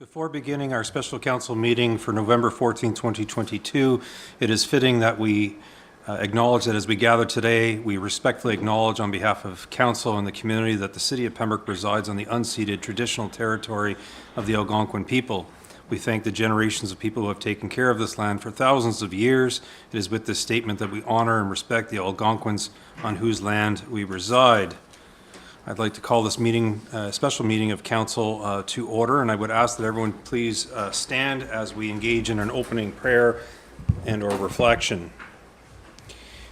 Before beginning our special council meeting for November 14, 2022, it is fitting that we acknowledge that as we gather today, we respectfully acknowledge on behalf of council and the community that the city of Pembroke resides on the unceded traditional territory of the Algonquin people. We thank the generations of people who have taken care of this land for thousands of years. It is with this statement that we honor and respect the Algonquins on whose land we reside. I'd like to call this meeting, special meeting of council to order, and I would ask that everyone please stand as we engage in an opening prayer and or reflection.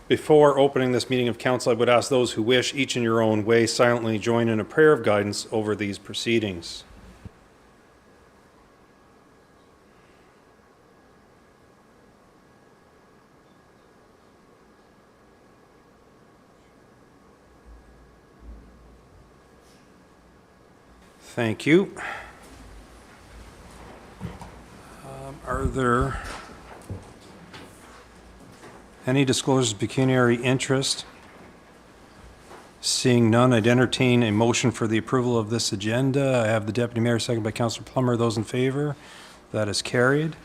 Before opening this meeting of council, I would ask those who wish, each in your own way, silently join in a prayer of guidance over these proceedings. Thank you. Are there any disclosures of pecuniary interest? Seeing none, I'd entertain a motion for the approval of this agenda. I have the Deputy Mayor, seconded by Councillor Plummer. Those in favor? That is carried.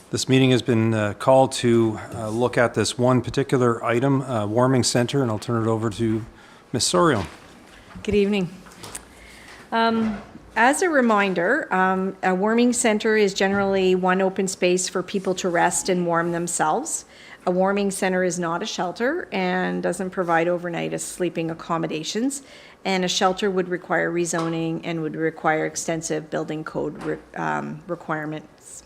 This meeting has been called to look at this one particular item, warming center, and I'll turn it over to Ms. Sorio. Good evening. As a reminder, a warming center is generally one open space for people to rest and warm themselves. A warming center is not a shelter and doesn't provide overnight sleeping accommodations, and a shelter would require rezoning and would require extensive building code requirements.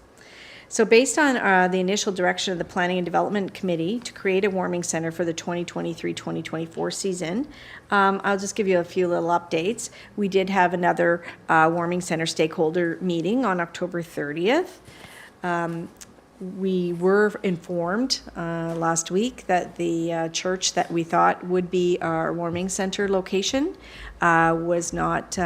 So based on the initial direction of the Planning and Development Committee to create a warming center for the 2023-2024 season, I'll just give you a few little updates. We did have another warming center stakeholder meeting on October 30th. We were informed last week that the church that we thought would be our warming center location was not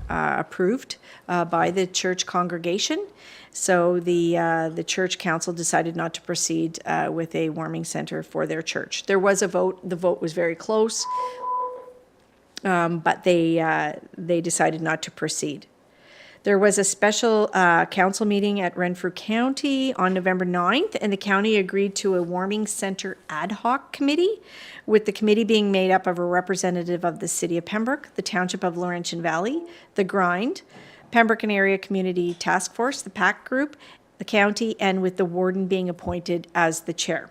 approved by the church congregation. So the church council decided not to proceed with a warming center for their church. There was a vote. The vote was very close, but they decided not to proceed. There was a special council meeting at Renfrew County on November 9th, and the county agreed to a warming center ad hoc committee, with the committee being made up of a representative of the City of Pembroke, the Township of Laurentian Valley, the Grind, Pembroke and Area Community Task Force, the PAC group, the county, and with the warden being appointed as the chair.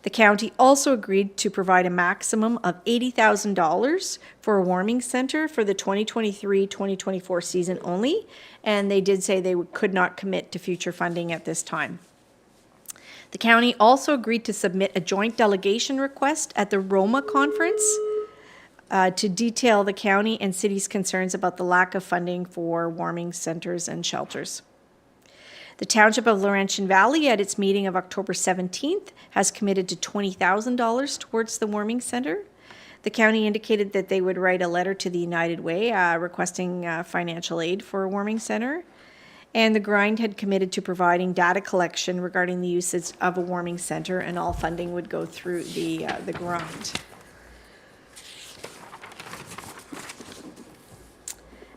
The county also agreed to provide a maximum of $80,000 for a warming center for the 2023-2024 season only, and they did say they could not commit to future funding at this time. The county also agreed to submit a joint delegation request at the Roma conference to detail the county and city's concerns about the lack of funding for warming centers and shelters. The Township of Laurentian Valley, at its meeting of October 17th, has committed to $20,000 towards the warming center. The county indicated that they would write a letter to the United Way requesting financial aid for a warming center. And the Grind had committed to providing data collection regarding the usage of a warming center, and all funding would go through the Grind.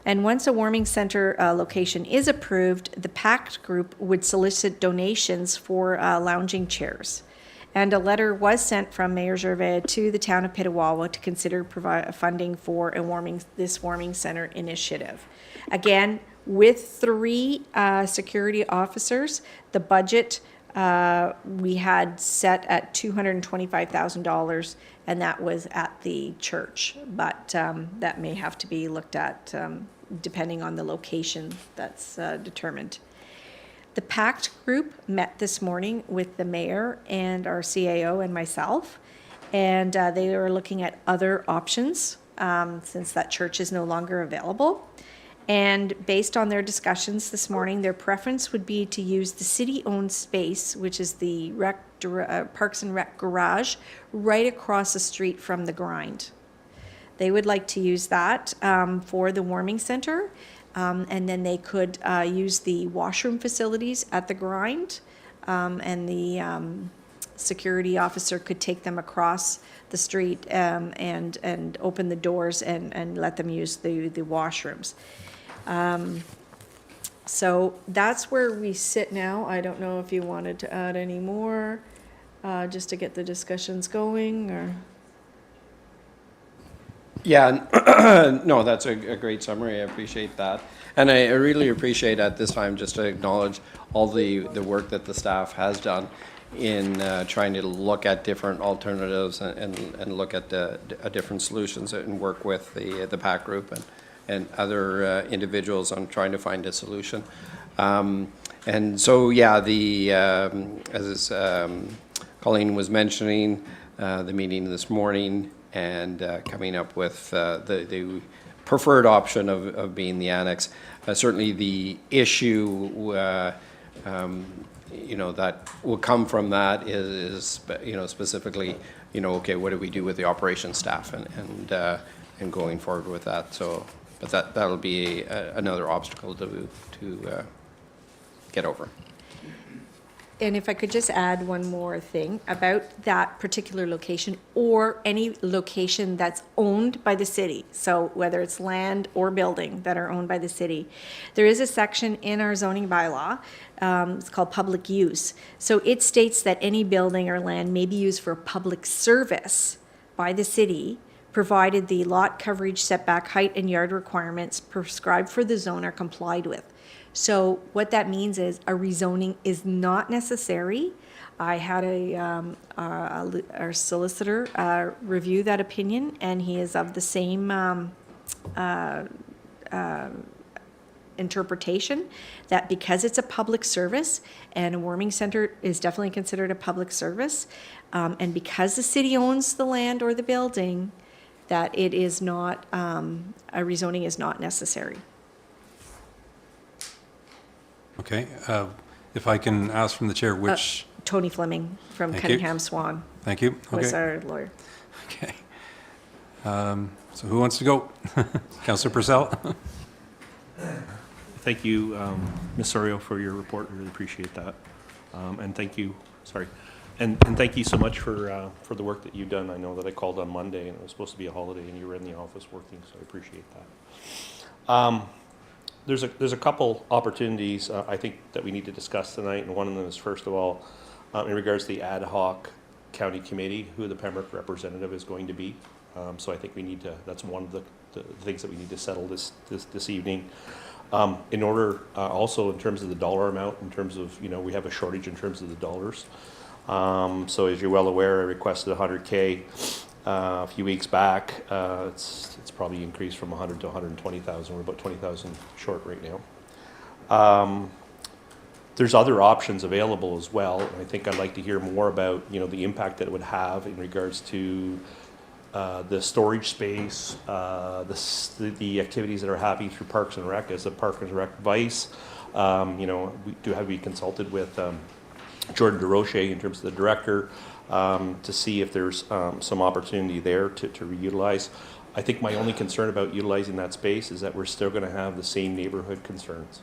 And once a warming center location is approved, the PACT group would solicit donations for lounging chairs. And a letter was sent from Mayor Gervais to the town of Petawawa to consider funding for this warming center initiative. Again, with 3 security officers, the budget we had set at $225,000, and that was at the church, but that may have to be looked at depending on the location that's determined. The PACT group met this morning with the mayor and our CAO and myself, and they are looking at other options since that church is no longer available. And based on their discussions this morning, their preference would be to use the city-owned space, which is the Parks and Rec garage, right across the street from the Grind. They would like to use that for the warming center, and then they could use the washroom facilities at the Grind, and the security officer could take them across the street and open the doors and let them use the washrooms. So that's where we sit now. I don't know if you wanted to add any more, just to get the discussions going, or? Yeah, no, that's a great summary. I appreciate that. And I really appreciate at this time just to acknowledge all the work that the staff has done in trying to look at different alternatives and look at the different solutions and work with the PAC group and other individuals on trying to find a solution. And so, yeah, as Colleen was mentioning, the meeting this morning, and coming up with the preferred option of being the annex. Certainly the issue, that will come from that is specifically, okay, what do we do with the operations staff and going forward with that? So, but that'll be another obstacle to get over. And if I could just add one more thing about that particular location, or any location that's owned by the city. So whether it's land or building that are owned by the city, there is a section in our zoning bylaw, it's called public use. So it states that any building or land may be used for public service by the city, provided the lot coverage, setback, height, and yard requirements prescribed for the zone are complied with. So what that means is a rezoning is not necessary. I had our solicitor review that opinion, and he is of the same interpretation, that because it's a public service, and a warming center is definitely considered a public service, and because the city owns the land or the building, that it is not, a rezoning is not necessary. Okay, if I can ask from the chair, which, Tony Fleming from Thank you. Cunningham Swan thank you. was Okay, our lawyer. okay. So who wants to go? Councillor Purcell? Thank you, Ms. Sorio, for your report. I really appreciate that. And thank you, sorry, and thank you so much for the work that you've done. I know that I called on Monday and it was supposed to be a holiday and you were in the office working, so I appreciate that. There's a couple opportunities I think that we need to discuss tonight, and one of them is, first of all, in regards to the ad hoc county committee, who the Pembroke representative is going to be. So I think we need to, that's one of the things that we need to settle this evening. In order, also in terms of the dollar amount, in terms of, we have a shortage in terms of the dollars. So as you're well aware, I requested 100K a few weeks back. It's probably increased from 100 to 120,000. We're about 20,000 short right now. There's other options available as well. And I think I'd like to hear more about, the impact that it would have in regards to the storage space, the activities that are happening through Parks and Rec as a Parks and Rec vice. Have we consulted with Jordan DeRoche in terms of the director to see if there's some opportunity there to reutilize. I think my only concern about utilizing that space is that we're still going to have the same neighborhood concerns.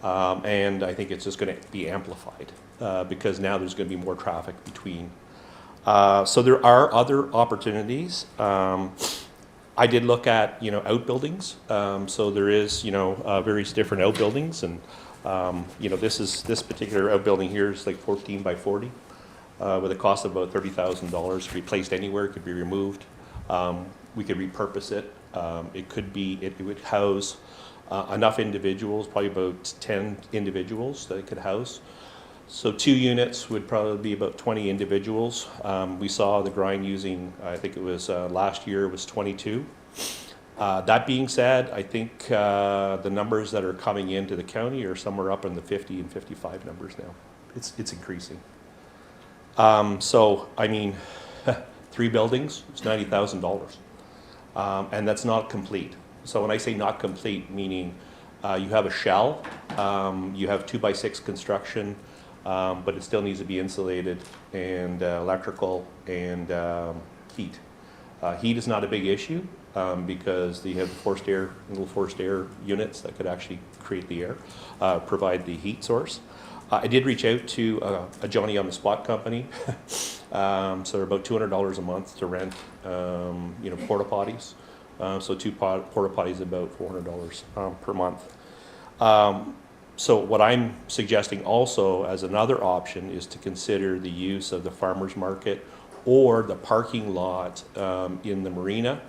And I think it's just going to be amplified because now there's going to be more traffic between. So there are other opportunities. I did look at, outbuildings. So there is, various different outbuildings, and this particular outbuilding here is like 14 by 40, with a cost of about $30,000. Could be placed anywhere. It could be removed. We could repurpose it. It would house enough individuals, probably about 10 individuals that it could house. So 2 units would probably be about 20 individuals. We saw the grind using, I think it was last year was 22. That being said, I think the numbers that are coming into the county are somewhere up in the 50 and 55 numbers now. It's increasing. So, I mean, 3 buildings, it's $90,000. And that's not complete. So when I say not complete, meaning you have a shell, you have 2x6 construction, but it still needs to be insulated and electrical and heat. Heat is not a big issue because they have little forced air units that could actually create the air, provide the heat source. I did reach out to a Johnny on the Spot company. So they're about $200 a month to rent, porta potties. So 2 porta potties about $400 per month. So what I'm suggesting also as another option is to consider the use of the farmer's market or the parking lot in the marina.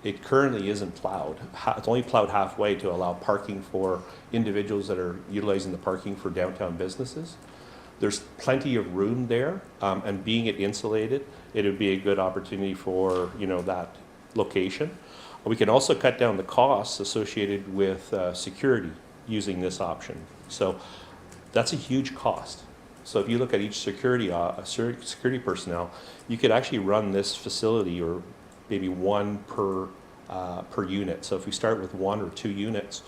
It currently isn't plowed. It's only plowed halfway to allow parking for individuals that are utilizing the parking for downtown businesses. There's plenty of room there, and being it insulated, it would be a good opportunity for, you know, that location. We can also cut down the costs associated with security using this option. So that's a huge cost. So if you look at each security personnel, you could actually run this facility, or maybe one per unit. So if we start with 1 or 2 units,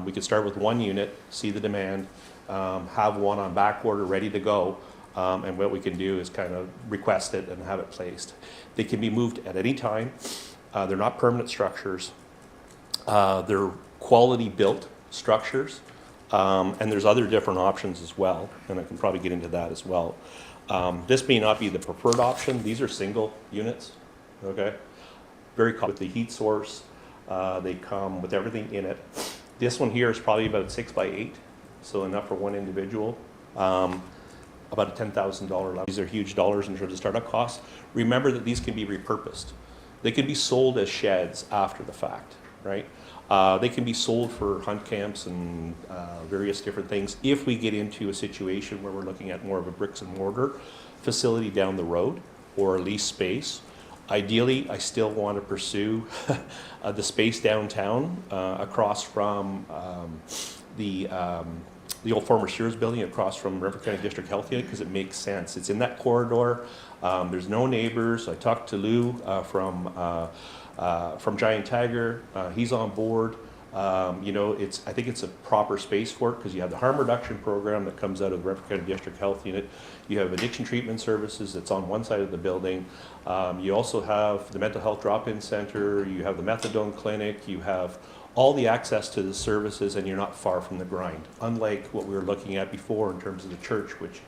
we could start with 1 unit, see the demand, have one on back order ready to go, and what we can do is kind of request it and have it placed. They can be moved at any time. They're not permanent structures. They're quality built structures, and there's other different options as well, and I can probably get into that as well. This may not be the preferred option. These are single units, okay? Very with the heat source. They come with everything in it. This one here is probably about 6 by 8, so enough for one individual. About a $10,000 level. These are huge dollars in terms of startup costs. Remember that these can be repurposed. They can be sold as sheds after the fact, right? They can be sold for hunt camps and various different things if we get into a situation where we're looking at more of a bricks and mortar facility down the road or a lease space. Ideally, I still want to pursue the space downtown across from the old former Sears building across from Renfrew County District Health Unit, because it makes sense. It's in that corridor. There's no neighbors. I talked to Lou from Giant Tiger. He's on board. You know, I think it's a proper space for it, because you have the harm reduction program that comes out of the Renfrew County District Health Unit. You have addiction treatment services that's on one side of the building. You also have the mental health drop-in center. You have the methadone clinic. You have all the access to the services, and you're not far from the grind. Unlike what we were looking at before in terms of the church, which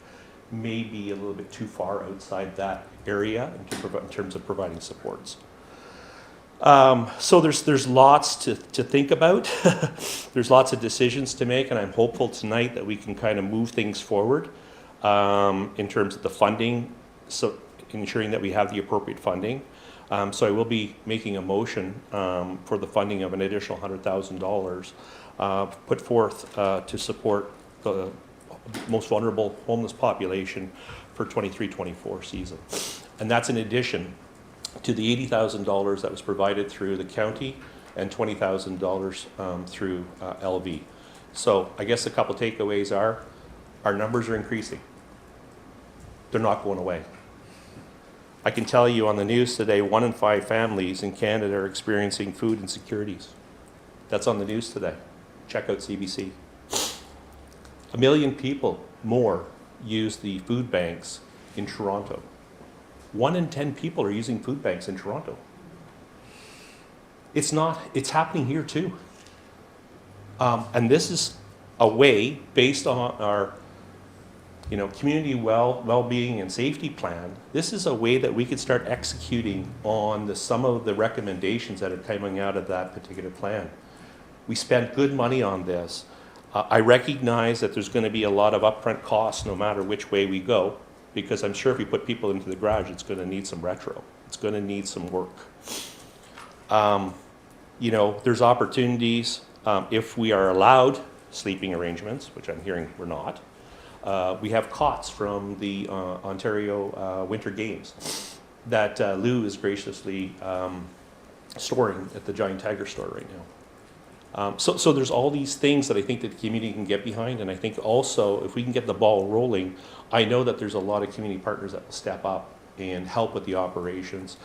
may be a little bit too far outside that area in terms of providing supports. So there's lots to think about. There's lots of decisions to make, and I'm hopeful tonight that we can kind of move things forward in terms of the funding, so ensuring that we have the appropriate funding. So I will be making a motion for the funding of an additional $100,000 put forth to support the most vulnerable homeless population for 23-24 season. And that's in addition to the $80,000 that was provided through the county and $20,000 through LV. So I guess a couple takeaways are, our numbers are increasing. They're not going away. I can tell you on the news today, 1 in 5 families in Canada are experiencing food insecurities. That's on the news today. Check out CBC. 1 million people more use the food banks in Toronto. 1 in 10 people are using food banks in Toronto. It's happening here too. And this is a way, based on our community well-being and safety plan, this is a way that we could start executing on some of the recommendations that are coming out of that particular plan. We spent good money on this. I recognize that there's going to be a lot of upfront costs no matter which way we go, because I'm sure if we put people into the garage, it's going to need some retro. It's going to need some work. There's opportunities if we are allowed sleeping arrangements, which I'm hearing we're not. We have cots from the Ontario Winter Games that Lou is graciously storing at the Giant Tiger store right now. So there's all these things that I think that the community can get behind, and I think also if we can get the ball rolling, I know that there's a lot of community partners that will step up and help with the operations,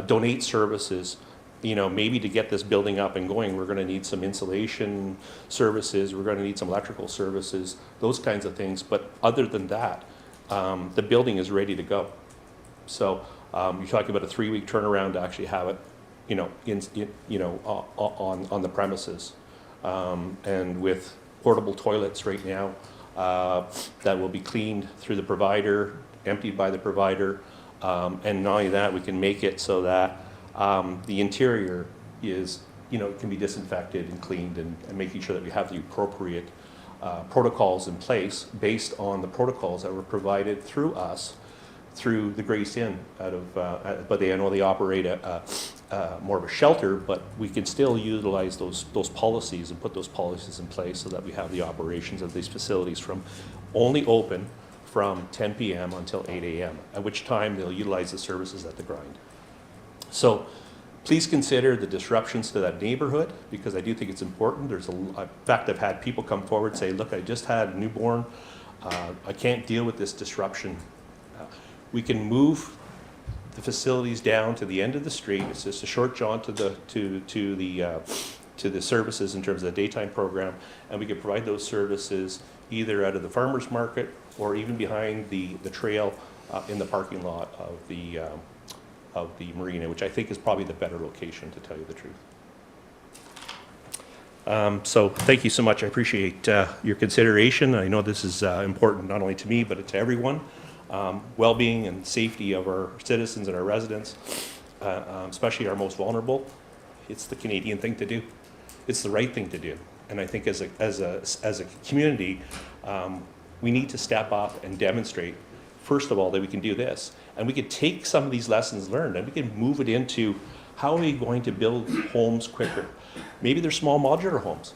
donate services. Maybe to get this building up and going, we're going to need some insulation services, we're going to need some electrical services, those kinds of things. But other than that, the building is ready to go. So you're talking about a 3-week turnaround to actually have it, on the premises, and with portable toilets right now that will be cleaned through the provider, emptied by the provider, and not only that, we can make it so that the interior is, can be disinfected and cleaned, and making sure that we have the appropriate protocols in place based on the protocols that were provided through us through the Grace Inn but I know they operate more of a shelter, but we can still utilize those policies and put those policies in place so that we have the operations of these facilities from only open from 10 p.m. until 8 a.m., at which time they'll utilize the services at the grind. So please consider the disruptions to that neighborhood, because I do think it's important. In fact, I've had people come forward and say, look, I just had a newborn. I can't deal with this disruption. We can move the facilities down to the end of the street. It's just a short jaunt to the services in terms of the daytime program, and we can provide those services either out of the farmers market or even behind the trail in the parking lot of the marina, which I think is probably the better location, to tell you the truth. So thank you so much. I appreciate your consideration. I know this is important not only to me, but to everyone. Well-being and safety of our citizens and our residents, especially our most vulnerable. It's the Canadian thing to do. It's the right thing to do. And I think as a community, we need to step up and demonstrate, first of all, that we can do this. And we can take some of these lessons learned and we can move it into how are we going to build homes quicker. Maybe they're small modular homes.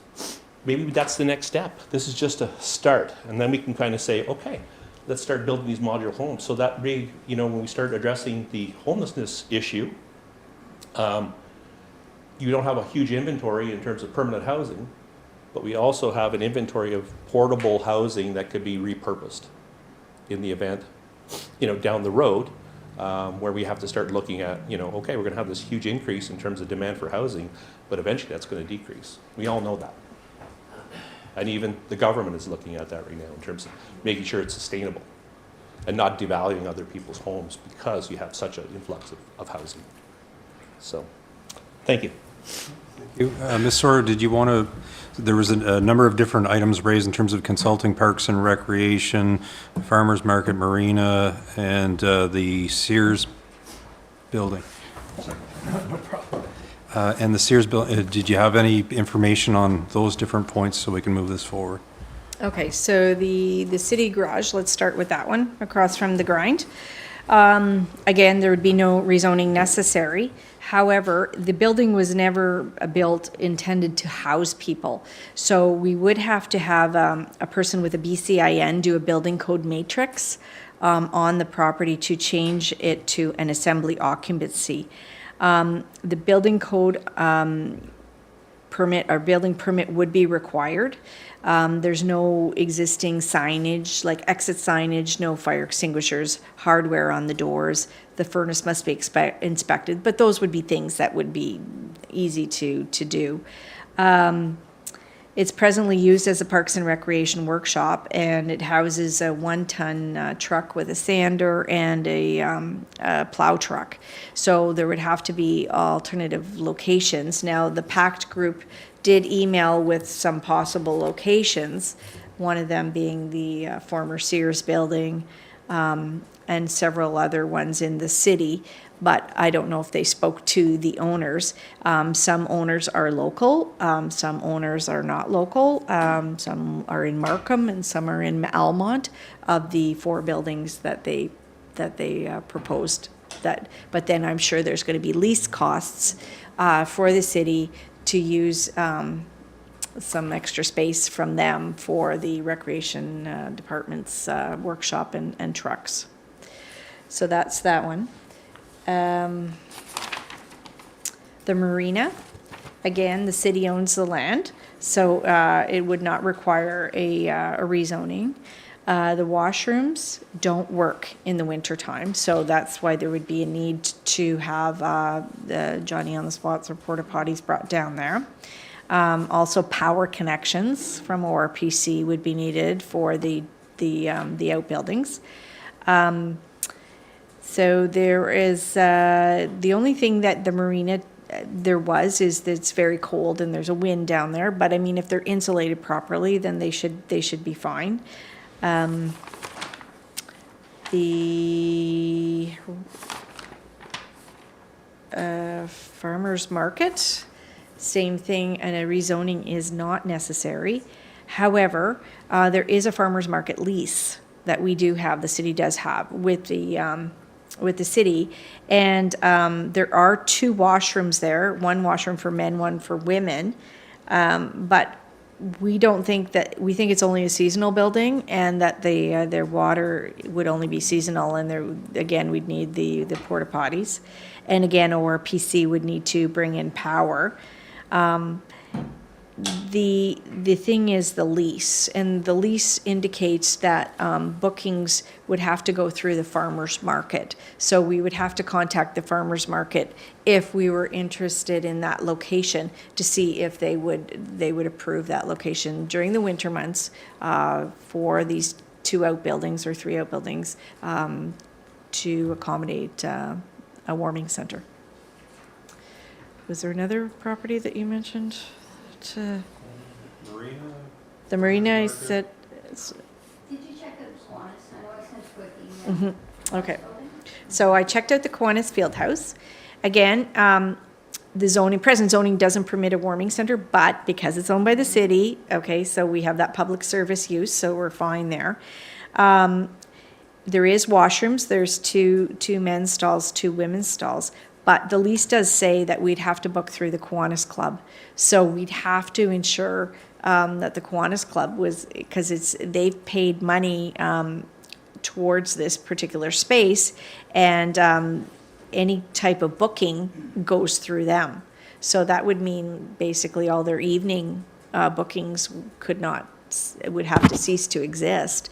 Maybe that's the next step. This is just a start. And then we can kind of say, okay, let's start building these modular homes. So that way, when we start addressing the homelessness issue, you don't have a huge inventory in terms of permanent housing, but we also have an inventory of portable housing that could be repurposed in the event, down the road, where we have to start looking at, okay, we're going to have this huge increase in terms of demand for housing, but eventually that's going to decrease. We all know that. And even the government is looking at that right now in terms of making sure it's sustainable and not devaluing other people's homes because you have such an influx of housing. So, thank you. Thank you. Ms. Sawyer, did you want to, there was a number of different items raised in terms of consulting, parks and recreation, farmers market, marina, and the Sears building. No problem. And the Sears building, did you have any information on those different points so we can move this forward? Okay, so the city garage, let's start with that one, across from the grind. Again, there would be no rezoning necessary. However, the building was never built intended to house people. So we would have to have a person with a BCIN do a building code matrix on the property to change it to an assembly occupancy. The building code permit, or building permit, would be required. There's no existing signage, like exit signage, no fire extinguishers, hardware on the doors. The furnace must be inspected, but those would be things that would be easy to do. It's presently used as a Parks and Recreation workshop, and it houses a 1-ton truck with a sander and a plow truck. So there would have to be alternative locations. Now, the PACT group did email with some possible locations, one of them being the former Sears building, and several other ones in the city, but I don't know if they spoke to the owners. Some owners are local, some owners are not local, some are in Markham and some are in Almont, of the 4 buildings that they proposed. But then I'm sure there's going to be lease costs for the city to use some extra space from them for the recreation department's workshop and trucks. So that's that one. The marina, again, the city owns the land, so it would not require a rezoning. The washrooms don't work in the wintertime, so that's why there would be a need to have the Johnny on the spots or porta potties brought down there. Also, power connections from ORPC would be needed for the outbuildings. So there is, the only thing that the marina is that it's very cold and there's a wind down there, but I mean, if they're insulated properly, then they should be fine. The farmers market, same thing, and a rezoning is not necessary. However, there is a farmer's market lease that we do have, the city does have with the city. And there are 2 washrooms there, one washroom for men, one for women. But we don't think that, we think it's only a seasonal building, and that their water would only be seasonal, and there, again, we'd need the porta potties. And again, ORPC would need to bring in power. The thing is the lease, and the lease indicates that bookings would have to go through the farmer's market. So we would have to contact the farmer's market if we were interested in that location to see if they would approve that location during the winter months for these 2 outbuildings or 3 outbuildings to accommodate a warming center. Was there another property that you mentioned? Marina? The marina, I said, Did you check out the Kiwanis? I know I sent a quick email. okay. So I checked out the Kiwanis Field House. Again, the present zoning doesn't permit a warming center, but because it's owned by the city, okay, so we have that public service use, so we're fine there. There is washrooms, there's two men's stalls, 2 women's stalls, but the lease does say that we'd have to book through the Kiwanis Club. So we'd have to ensure that the Kiwanis Club was, because they've paid money towards this particular space, and any type of booking goes through them. So that would mean basically all their evening bookings would have to cease to exist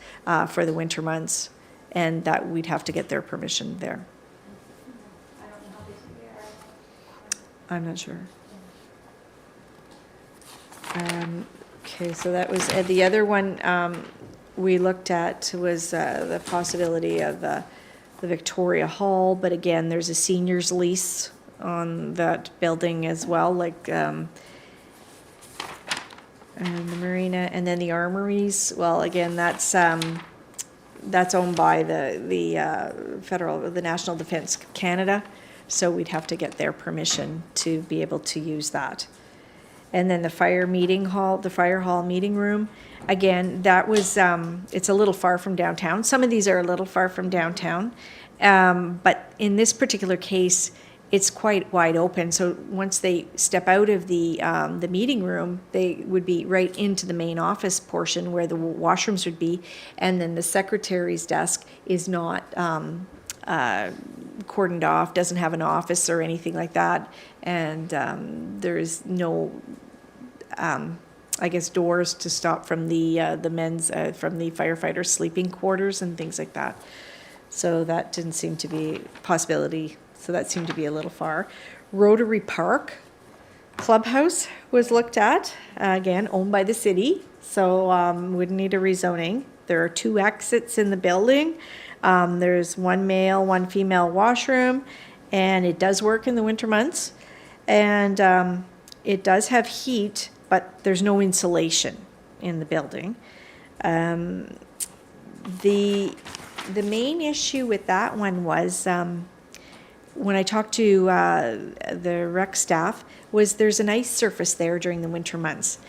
for the winter months, and that we'd have to get their permission there. I don't know how busy they are. I'm not sure. Okay, so that was, the other one we looked at was the possibility of the Victoria Hall, but again, there's a seniors lease on that building as well, like, and the marina, and then the armories, well, again, that's owned by the National Defence Canada, so we'd have to get their permission to be able to use that. And then the fire hall meeting room, again, that was, it's a little far from downtown. Some of these are a little far from downtown, but in this particular case, it's quite wide open. So once they step out of the meeting room, they would be right into the main office portion where the washrooms would be, and then the secretary's desk is not cordoned off, doesn't have an office or anything like that, and there is no, I guess, doors to stop from the men's, from the firefighters' sleeping quarters and things like that. So that didn't seem to be a possibility. So that seemed to be a little far. Rotary Park Clubhouse was looked at, again, owned by the city, so wouldn't need a rezoning. There are 2 exits in the building. There's 1 male, 1 female washroom, and it does work in the winter months. And it does have heat, but there's no insulation in the building. The main issue with that one was, when I talked to the rec staff, was there's an ice surface there during the winter months.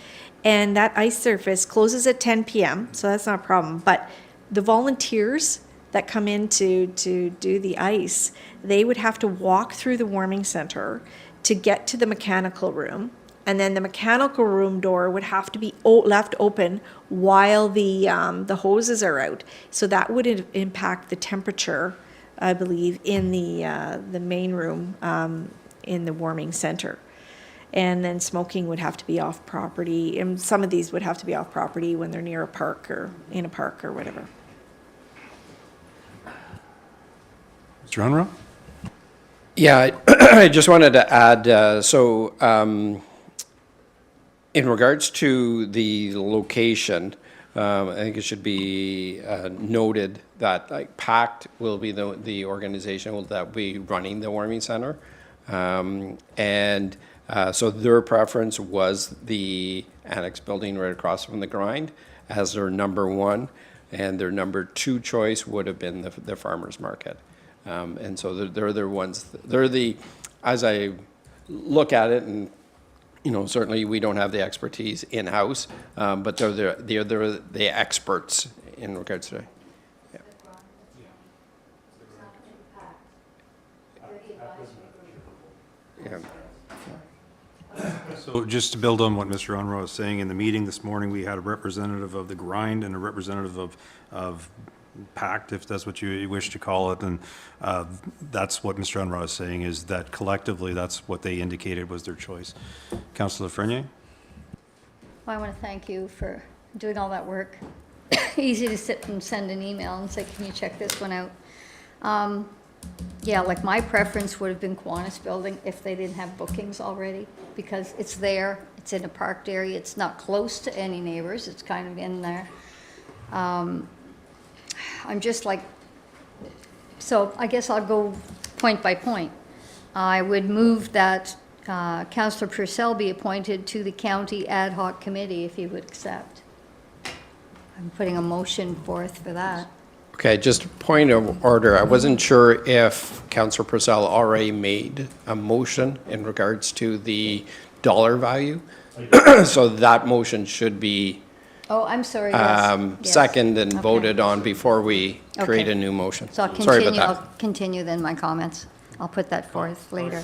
And that ice surface closes at 10 p.m., so that's not a problem. But the volunteers that come in to do the ice, they would have to walk through the warming center to get to the mechanical room. And then the mechanical room door would have to be left open while the hoses are out. So that would impact the temperature, I believe, in the main room in the warming center. And then smoking would have to be off property, and some of these would have to be off property when they're near a park or in a park or whatever. Mr. Unruh? Yeah, I just wanted to add, in regards to the location, I think it should be noted that PACT will be the organization that will be running the warming center. So their preference was the annex building right across from the grind as their number 1, and their number 2 choice would have been the farmer's market. And so they're the ones, as I look at it, and you know, certainly we don't have the expertise in-house, but they're the experts in regards to. Yeah. So just to build on what Mr. Unruh was saying, in the meeting this morning, we had a representative of the grind and a representative of PACT, if that's what you wish to call it. And that's what Mr. Unruh is saying, is that collectively, that's what they indicated was their choice. Councillor Frenier? Well, I want to thank you for doing all that work. Easy to sit and send an email and say, can you check this one out? Yeah, like my preference would have been Kiwanis Building if they didn't have bookings already, because it's there, it's in a parked area, it's not close to any neighbors, it's kind of in there. I'm just like, so I guess I'll go point by point. I would move that Councillor Purcell be appointed to the county ad hoc committee if you would accept. I'm putting a motion forth for that. Okay, just a point of order. I wasn't sure if Councillor Purcell already made a motion in regards to the dollar value. So that motion should be Oh, I'm sorry, yes. Yes. seconded and Okay. voted on before we create Okay. a new motion. So I'll Sorry continue, about I'll continue then my comments. I'll put that forth later.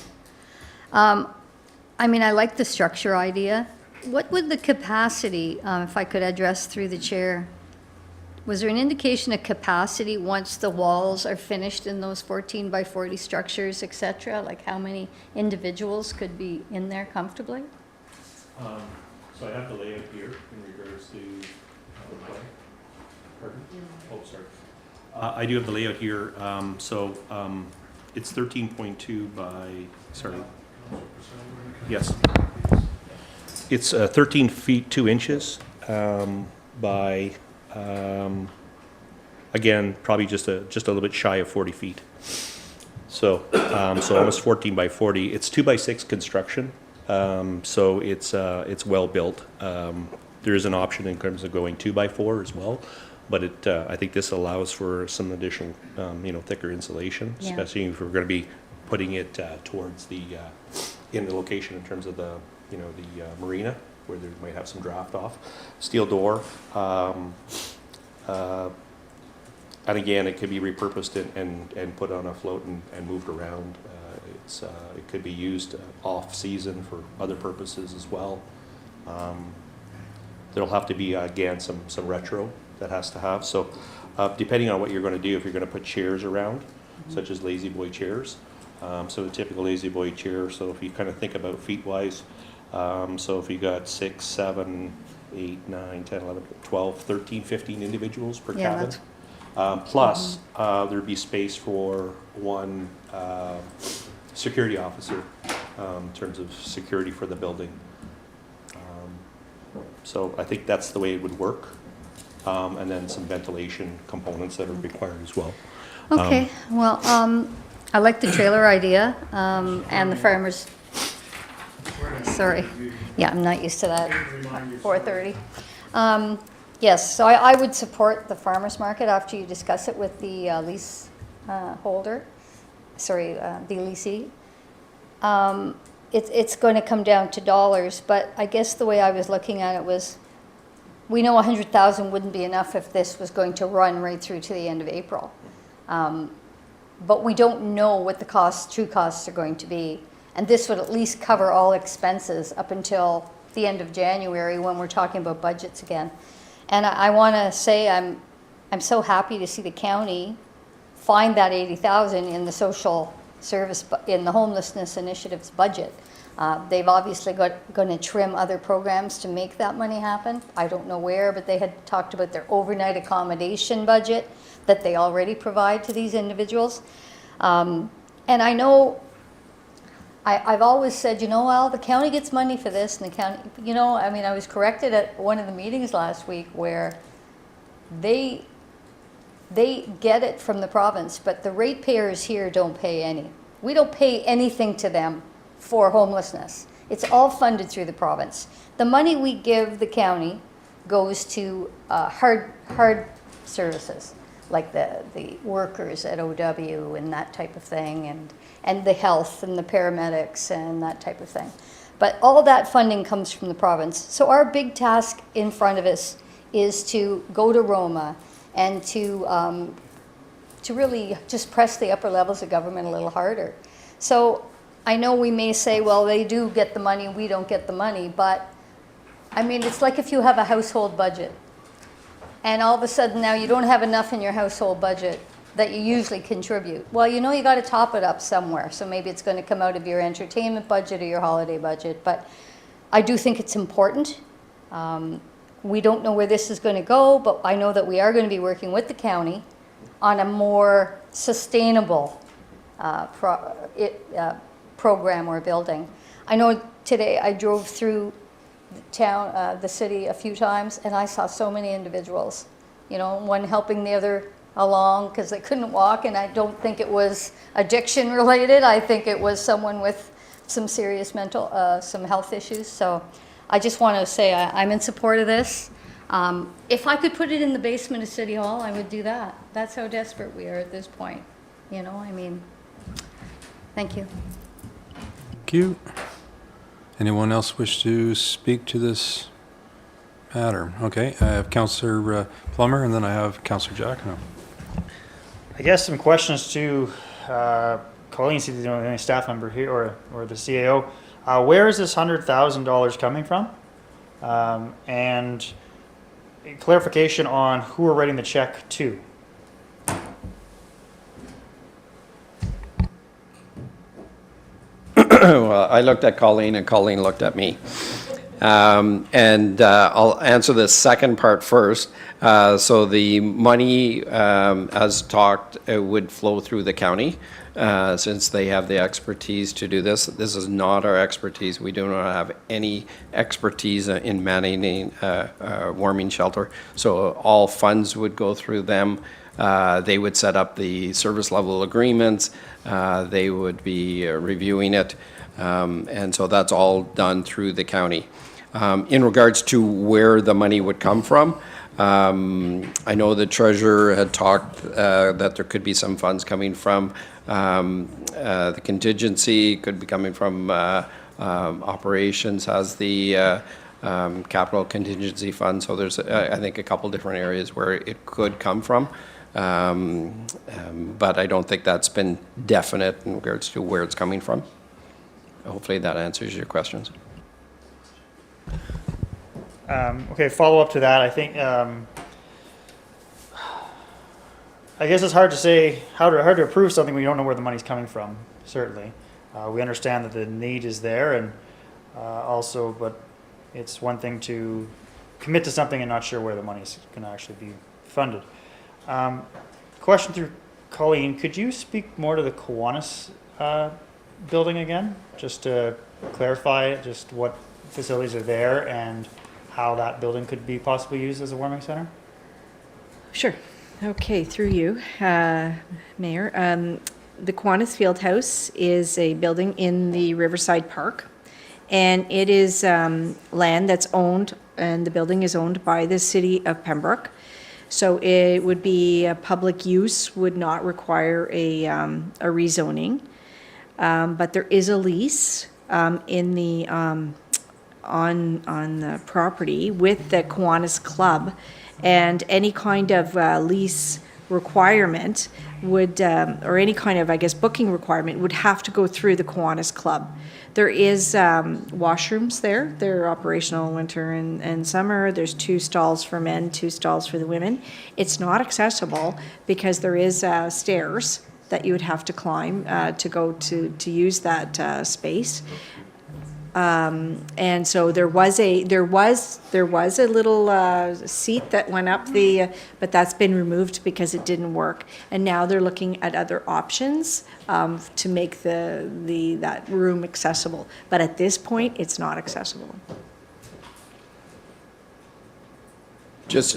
I mean, I like the structure idea. What would the capacity, if I could address through the chair, was there an indication of capacity once the walls are finished in those 14 by 40 structures, et cetera? Like how many individuals could be in there comfortably? So I have the layout here in regards to the plan. Pardon? Oh, sorry. I do have the layout here. It's 13.2 by, sorry. Yes. It's 13 feet 2 inches by, again, probably just a little bit shy of 40 feet. So almost 14 by 40. It's 2 by 6 construction. So it's well built. There is an option in terms of going 2 by 4 as well, but I think this allows for some additional, thicker insulation, Yeah. especially if we're going to be putting it towards in the location in terms of the marina, where there might have some draft off. Steel door, and again, it could be repurposed and put on a float and moved around. It could be used off-season for other purposes as well. There'll have to be, again, some retro that has to have. So depending on what you're going to do, if you're going to put chairs around, such as lazy boy chairs, so a typical lazy boy chair, so if you kind of think about feet-wise, so if you got 6, 7, 8, 9, 10, 11, 12, 13, 15 individuals per Yeah, cabin. Plus, there'd be space for one security officer in terms of security for the building. So I think that's the way it would work. And then some ventilation components that are required as well. Okay, well, I like the trailer idea, and the farmers, sorry. Yeah, I'm not used to that, 4:30. Yes, so I would support the farmer's market after you discuss it with the lease holder, sorry, the leasee. It's going to come down to dollars, but I guess the way I was looking at it was, we know 100,000 wouldn't be enough if this was going to run right through to the end of April. But we don't know what the true costs are going to be. And this would at least cover all expenses up until the end of January when we're talking about budgets again. And I want to say I'm so happy to see the county find that 80,000 in the social service, in the homelessness initiative's budget. They've obviously going to trim other programs to make that money happen. I don't know where, but they had talked about their overnight accommodation budget that they already provide to these individuals. And I know, I've always said, well, the county gets money for this, and the county, I was corrected at one of the meetings last week where they get it from the province, but the ratepayers here don't pay any. We don't pay anything to them for homelessness. It's all funded through the province. The money we give the county goes to hard services, like the workers at OW and that type of thing, and the health and the paramedics and that type of thing. But all that funding comes from the province. So our big task in front of us is to go to Roma and to really just press the upper levels of government a little harder. So I know we may say, well, they do get the money, we don't get the money, but I mean, it's like if you have a household budget and all of a sudden now you don't have enough in your household budget that you usually contribute. Well, you know you got to top it up somewhere. So maybe it's going to come out of your entertainment budget or your holiday budget. But I do think it's important. We don't know where this is going to go, but I know that we are going to be working with the county on a more sustainable program or building. I know today I drove through the town, the city a few times, and I saw so many individuals, you know, one helping the other along because they couldn't walk, and I don't think it was addiction related. I think it was someone with some serious mental, some health issues. So I just want to say I'm in support of this. If I could put it in the basement of City Hall, I would do that. That's how desperate we are at this point. You know, I mean, thank you. Thank you. Anyone else wish to speak to this matter? Okay, I have Councillor Plummer, and then I have Councillor Giacomo. I guess some questions to Colleen, see if there's any staff member here or the CAO. Where is this $100,000 coming from? And clarification on who we're writing the check to. Well, I looked at Colleen and Colleen looked at me. I'll answer the second part first. So the money, as talked, would flow through the county since they have the expertise to do this. This is not our expertise. We do not have any expertise in managing a warming shelter. So all funds would go through them. They would set up the service level agreements. They would be reviewing it. And so that's all done through the county. In regards to where the money would come from, I know the treasurer had talked that there could be some funds coming from the contingency, could be coming from operations, has the capital contingency fund. So there's, I think, a couple different areas where it could come from. But I don't think that's been definite in regards to where it's coming from. Hopefully that answers your questions. Okay, follow up to that. I think, I guess it's hard to say, hard to approve something when you don't know where the money's coming from, certainly. We understand that the need is there and also, but it's one thing to commit to something and not sure where the money's going to actually be funded. Question through Colleen, could you speak more to the Kiwanis building again? Just to clarify just what facilities are there and how that building could be possibly used as a warming center? Sure. Okay, through you, Mayor. The Kiwanis Fieldhouse is a building in the Riverside Park, and it is land that's owned, and the building is owned by the city of Pembroke. So it would be a public use, would not require a rezoning. But there is a lease in the on the property with the Kiwanis Club, and any kind of lease requirement would, or any kind of, I guess, booking requirement would have to go through the Kiwanis Club. There is washrooms there. They're operational winter and summer. There's 2 stalls for men, 2 stalls for the women. It's not accessible because there is stairs that you would have to climb to go to use that space. And so there was a little seat that went up but that's been removed because it didn't work. And now they're looking at other options to make that room accessible. But at this point, it's not accessible.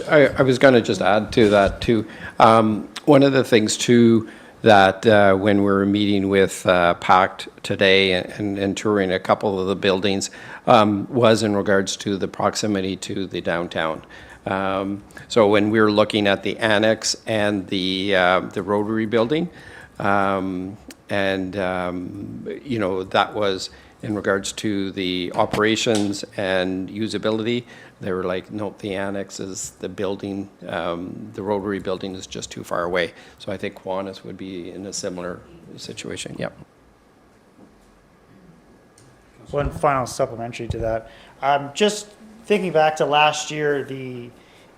I was going to just add to that too. One of the things too that when we were meeting with PACT today and touring a couple of the buildings was in regards to the proximity to the downtown. So when we were looking at the annex and the Rotary building, you know, that was in regards to the operations and usability, they were like, nope, the annex is the building, the Rotary building is just too far away. So I think Kiwanis would be in a similar situation, yep. One final supplementary to that. Just thinking back to last year, the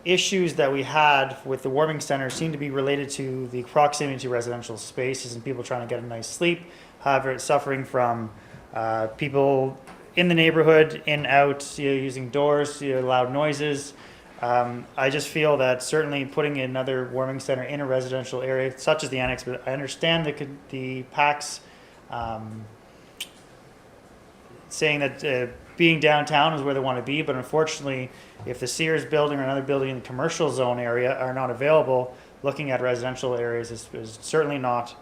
issues that we had with the warming center seemed to be related to the proximity to residential spaces and people trying to get a nice sleep. However, it's suffering from people in the neighborhood, in, out, using doors, loud noises. I just feel that certainly putting another warming center in a residential area, such as the annex, but I understand the PAC's saying that being downtown is where they want to be, but unfortunately, if the Sears building or another building in the commercial zone area are not available, looking at residential areas is certainly not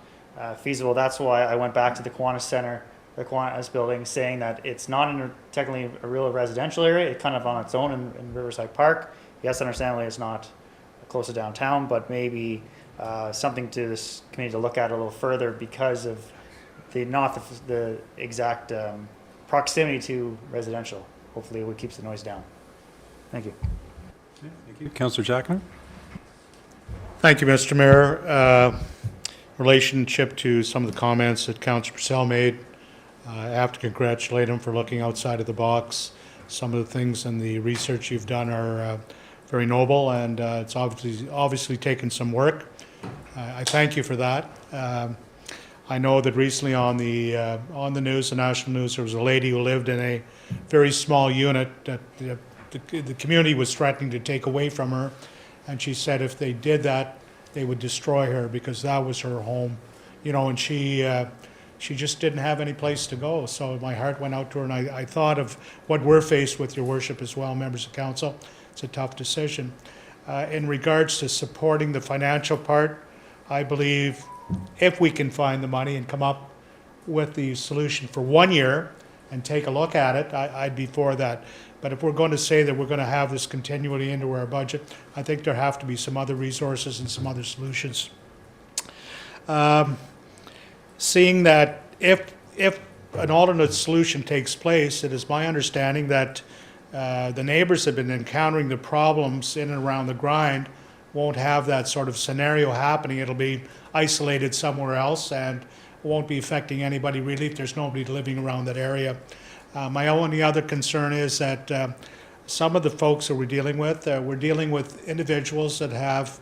feasible. That's why I went back to the Kiwanis Center, the Kiwanis building, saying that it's not technically a real residential area. It's kind of on its own in Riverside Park. Yes, understandably, it's not close to downtown, but maybe something to this committee to look at a little further because of the exact proximity to residential. Hopefully it keeps the noise down. Thank you. Thank you. Councillor Jackman? Thank you, Mr. Mayor. Relationship to some of the comments that Councillor Purcell made, I have to congratulate him for looking outside of the box. Some of the things and the research you've done are very noble, and it's obviously taken some work. I thank you for that. I know that recently on the news, the national news, there was a lady who lived in a very small unit that the community was threatening to take away from her, and she said if they did that, they would destroy her because that was her home, and she just didn't have any place to go. So my heart went out to her, and I thought of what we're faced with, Your Worship, as well, members of council. It's a tough decision. In regards to supporting the financial part, I believe if we can find the money and come up with the solution for 1 year and take a look at it, I'd be for that. But if we're going to say that we're going to have this continually into our budget, I think there have to be some other resources and some other solutions. Seeing that if an alternate solution takes place, it is my understanding that the neighbors have been encountering the problems in and around the grind won't have that sort of scenario happening. It'll be isolated somewhere else and won't be affecting anybody really if there's nobody living around that area. My only other concern is that some of the folks that we're dealing with individuals that have,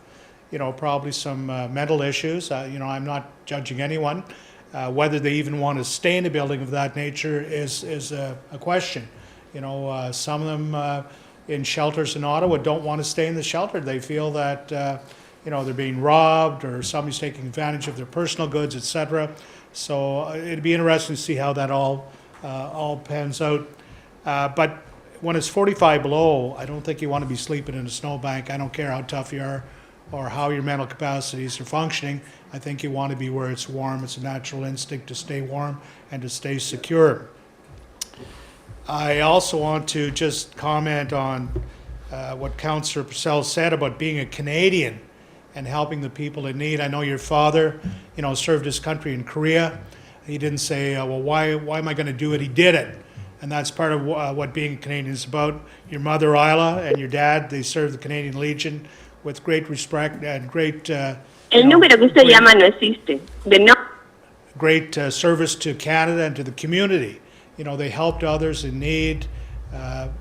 probably some mental issues. I'm not judging anyone. Whether they even want to stay in a building of that nature is a question. Some of them in shelters in Ottawa don't want to stay in the shelter. They feel that they're being robbed or somebody's taking advantage of their personal goods, etc. So it'd be interesting to see how that all pans out. But when it's 45 below, I don't think you want to be sleeping in a snowbank. I don't care how tough you are or how your mental capacities are functioning. I think you want to be where it's warm. It's a natural instinct to stay warm and to stay secure. I also want to just comment on what Councillor Purcell said about being a Canadian and helping the people in need. I know your father, served his country in Korea. He didn't say, well, why am I going to do it? He did it. And that's part of what being a Canadian is about. Your mother, Isla, and your dad, they served the Canadian Legion with great respect and great, El número que usted llama no existe. great service to Canada and to the community. They helped others in need.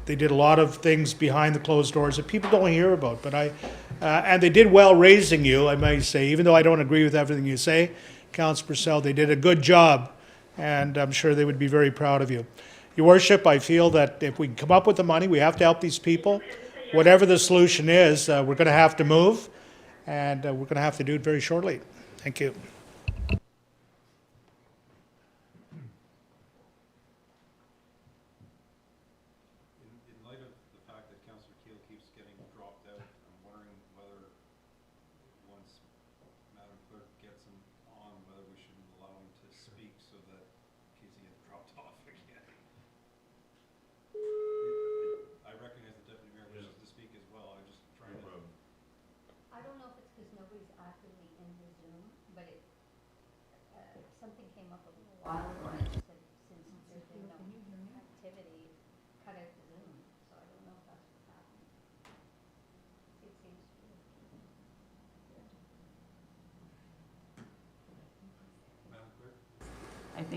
They did a lot of things behind the closed doors that people don't hear about. But and they did well raising you, I might say, even though I don't agree with everything you say, Councillor Purcell, they did a good job, and I'm sure they would be very proud of you. Your Worship, I feel that if we can come up with the money, we have to help these people. Whatever the solution is, we're going to have to move, and we're going to have to do it very shortly. Thank you. In light of the fact that Councillor Keel keeps getting dropped out, I'm wondering whether once Madam Clerk gets him on, whether we should allow him to speak so that in case he gets dropped off again. I recognize the Deputy Mayor wishes to speak as well. I'm just trying to. I don't know if it's because nobody's actively in the Zoom, but something came up a little while ago, and I just said, since there's been no.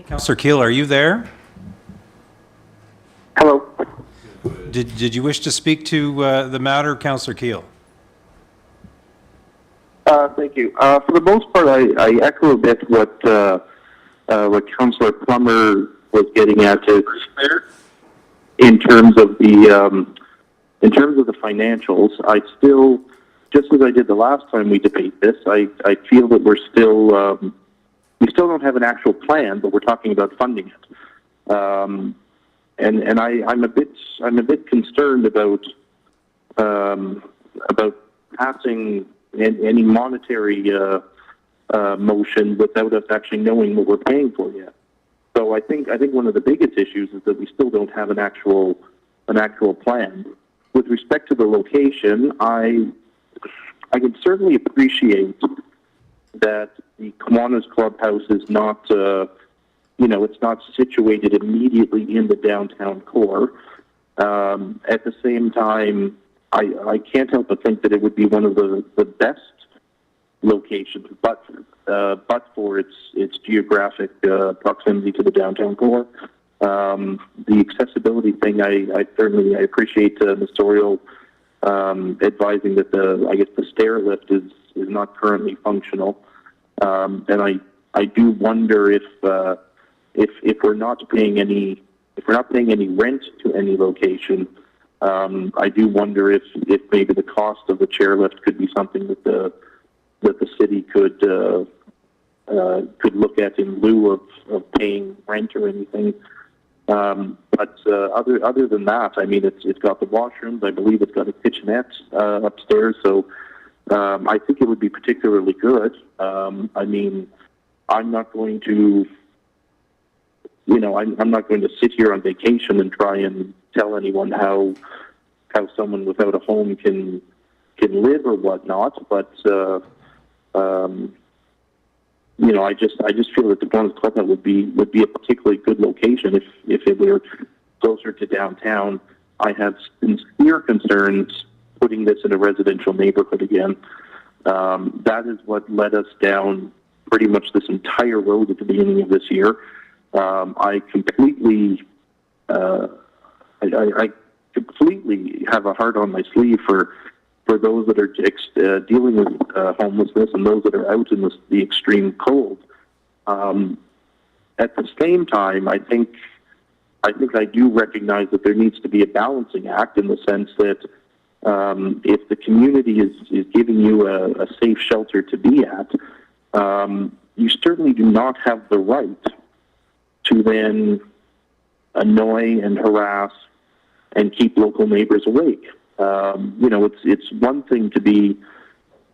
Councillor Keel, are you there? Hello. Did you wish to speak to the matter, Councillor Keel? Thank you. For the most part, I echo a bit what Councillor Plummer was getting at in terms of the financials. I still, just as I did the last time we debate this, I feel that we still don't have an actual plan, but we're talking about funding it. And I'm a bit concerned about passing any monetary motion without us actually knowing what we're paying for yet. So I think one of the biggest issues is that we still don't have an actual plan. With respect to the location, I can certainly appreciate that the Kiwanis Clubhouse is not, it's not situated immediately in the downtown core. At the same time, I can't help but think that it would be one of the best locations, but for its geographic proximity to the downtown core. The accessibility thing, I appreciate Ms. Oriole advising that the stair lift is not currently functional, and I do wonder if we're not paying any rent to any location. I do wonder if maybe the cost of the chairlift could be something that the city could look at in lieu of paying rent or anything. But other than that, I mean, it's got the washrooms. I believe it's got a kitchenette upstairs, so I think it would be particularly good. I mean, I'm not going to. I'm not going to sit here on vacation and try and tell anyone how someone without a home can live or whatnot. But I just feel that the Kiwanis Clubhouse would be a particularly good location if it were closer to downtown. I have sincere concerns putting this in a residential neighborhood again. That is what led us down pretty much this entire road at the beginning of this year. I completely have a heart on my sleeve for those that are dealing with homelessness and those that are out in the extreme cold. At the same time, I think I do recognize that there needs to be a balancing act in the sense that if the community is giving you a safe shelter to be at, you certainly do not have the right to then annoy and harass and keep local neighbors awake. It's one thing to be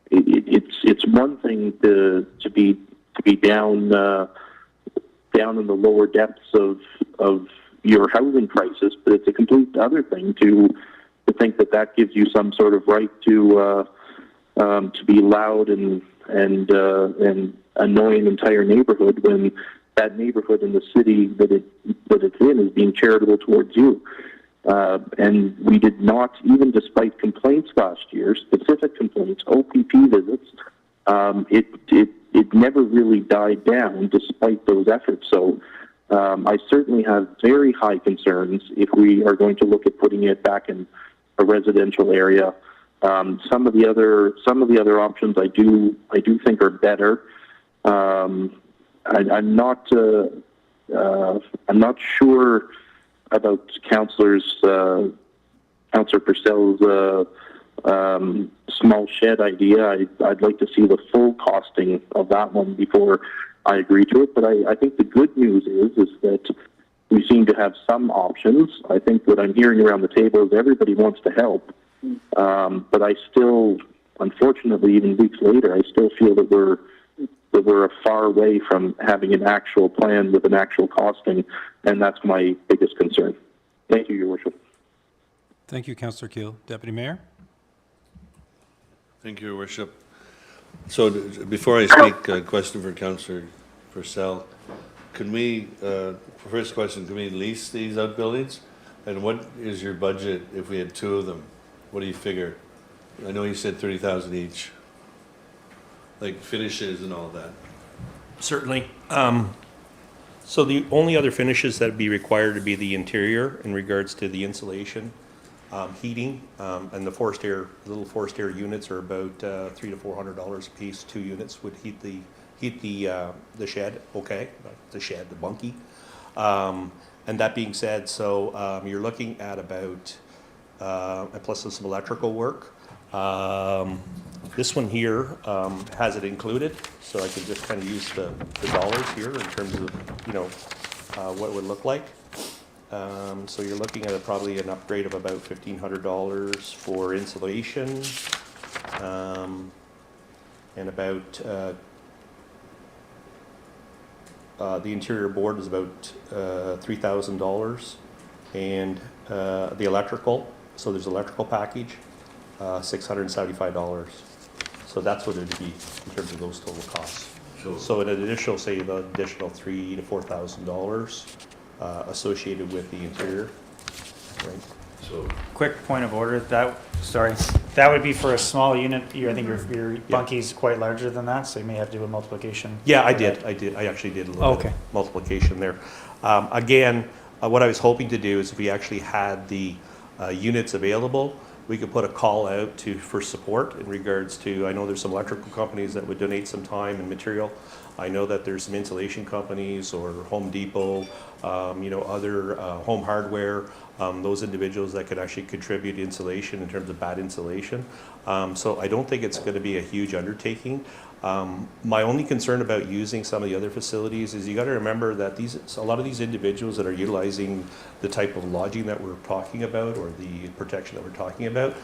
it's one thing to be down in the lower depths of your housing crisis, but it's a complete other thing to think that gives you some sort of right to be loud and annoy an entire neighborhood when that neighborhood in the city that it's in is being charitable towards you. And we did not, even despite complaints last year, specific complaints, OPP visits, it never really died down despite those efforts. So I certainly have very high concerns if we are going to look at putting it back in a residential area. Some of the other options I do think are better. I'm not sure about Councillor Purcell's small shed idea. I'd like to see the full costing of that one before I agree to it. But I think the good news is that we seem to have some options. I think what I'm hearing around the table is everybody wants to help. But I still, unfortunately, even weeks later, I still feel that we're a far way from having an actual plan with an actual costing, and that's my biggest concern. Thank you, Your Worship. Thank you, Councillor Keel. Deputy Mayor? Thank you, Your Worship. So before I speak, a question for Councillor Purcell. First question, can we lease these outbuildings? And what is your budget if we had two of them? What do you figure? I know you said 30,000 each. Like finishes and all that. Certainly. So the only other finishes that'd be required would be the interior in regards to the insulation, heating, and the forced air, little forced air units are about $300 to $400 a piece. 2 units would heat the shed, okay, not the shed, the bunkie. And that being said, so you're looking at about, plus some electrical work. This one here has it included, so I can just kind of use the dollars here in terms of, you know, what it would look like. So you're looking at probably an upgrade of about $1,500 for insulation, and about the interior board is about $3,000, and the electrical. So there's electrical package, $675. So that's what it would be in terms of those total costs. So an additional, say, the additional $3,000 to $4,000 associated with the interior, right? So, Quick point of order, that would be for a small unit. I think your bunkie's quite larger than that, so you may have to do a multiplication. Yeah, I actually did a little bit Okay. of multiplication there. Again, what I was hoping to do is if we actually had the units available, we could put a call out for support in regards to, I know there's some electrical companies that would donate some time and material. I know that there's some insulation companies or Home Depot, you know, other home hardware, those individuals that could actually contribute insulation in terms of bad insulation. So I don't think it's going to be a huge undertaking. My only concern about using some of the other facilities is you got to remember that a lot of these individuals that are utilizing the type of lodging that we're talking about or the protection that we're talking about,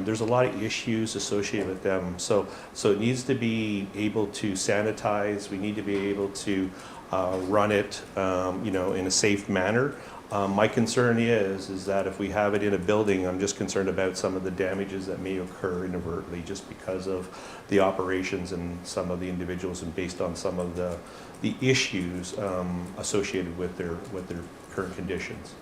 there's a lot of issues associated with them. So it needs to be able to sanitize. We need to be able to run it, you know, in a safe manner. My concern is that if we have it in a building, I'm just concerned about some of the damages that may occur inadvertently just because of the operations and some of the individuals and based on some of the issues associated with their current conditions.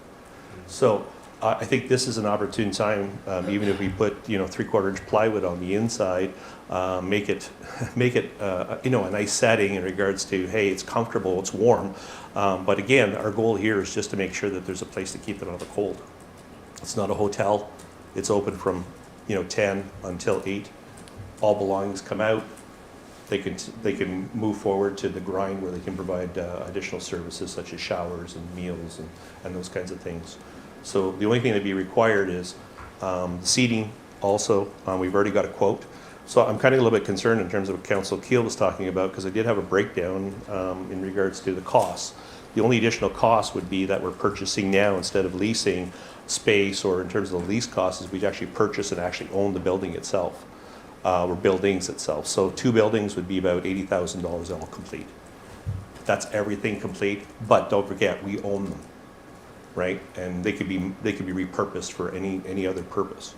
So I think this is an opportune time, even if we put, you know, 3/4-inch plywood on the inside, make it you know, a nice setting in regards to, hey, it's comfortable, it's warm. But again, our goal here is just to make sure that there's a place to keep it out of the cold. It's not a hotel. It's open from, you know, 10 until 8. All belongings come out. They can move forward to the grind where they can provide additional services such as showers and meals and those kinds of things. So the only thing that'd be required is seating also. We've already got a quote. So I'm kind of a little bit concerned in terms of what Council Keel was talking about because I did have a breakdown in regards to the costs. The only additional cost would be that we're purchasing now instead of leasing space or in terms of the lease costs is we'd actually purchase and actually own the building itself or buildings itself. So 2 buildings would be about $80,000 all complete. That's everything complete, but don't forget we own them, right? And they could be repurposed for any other purpose.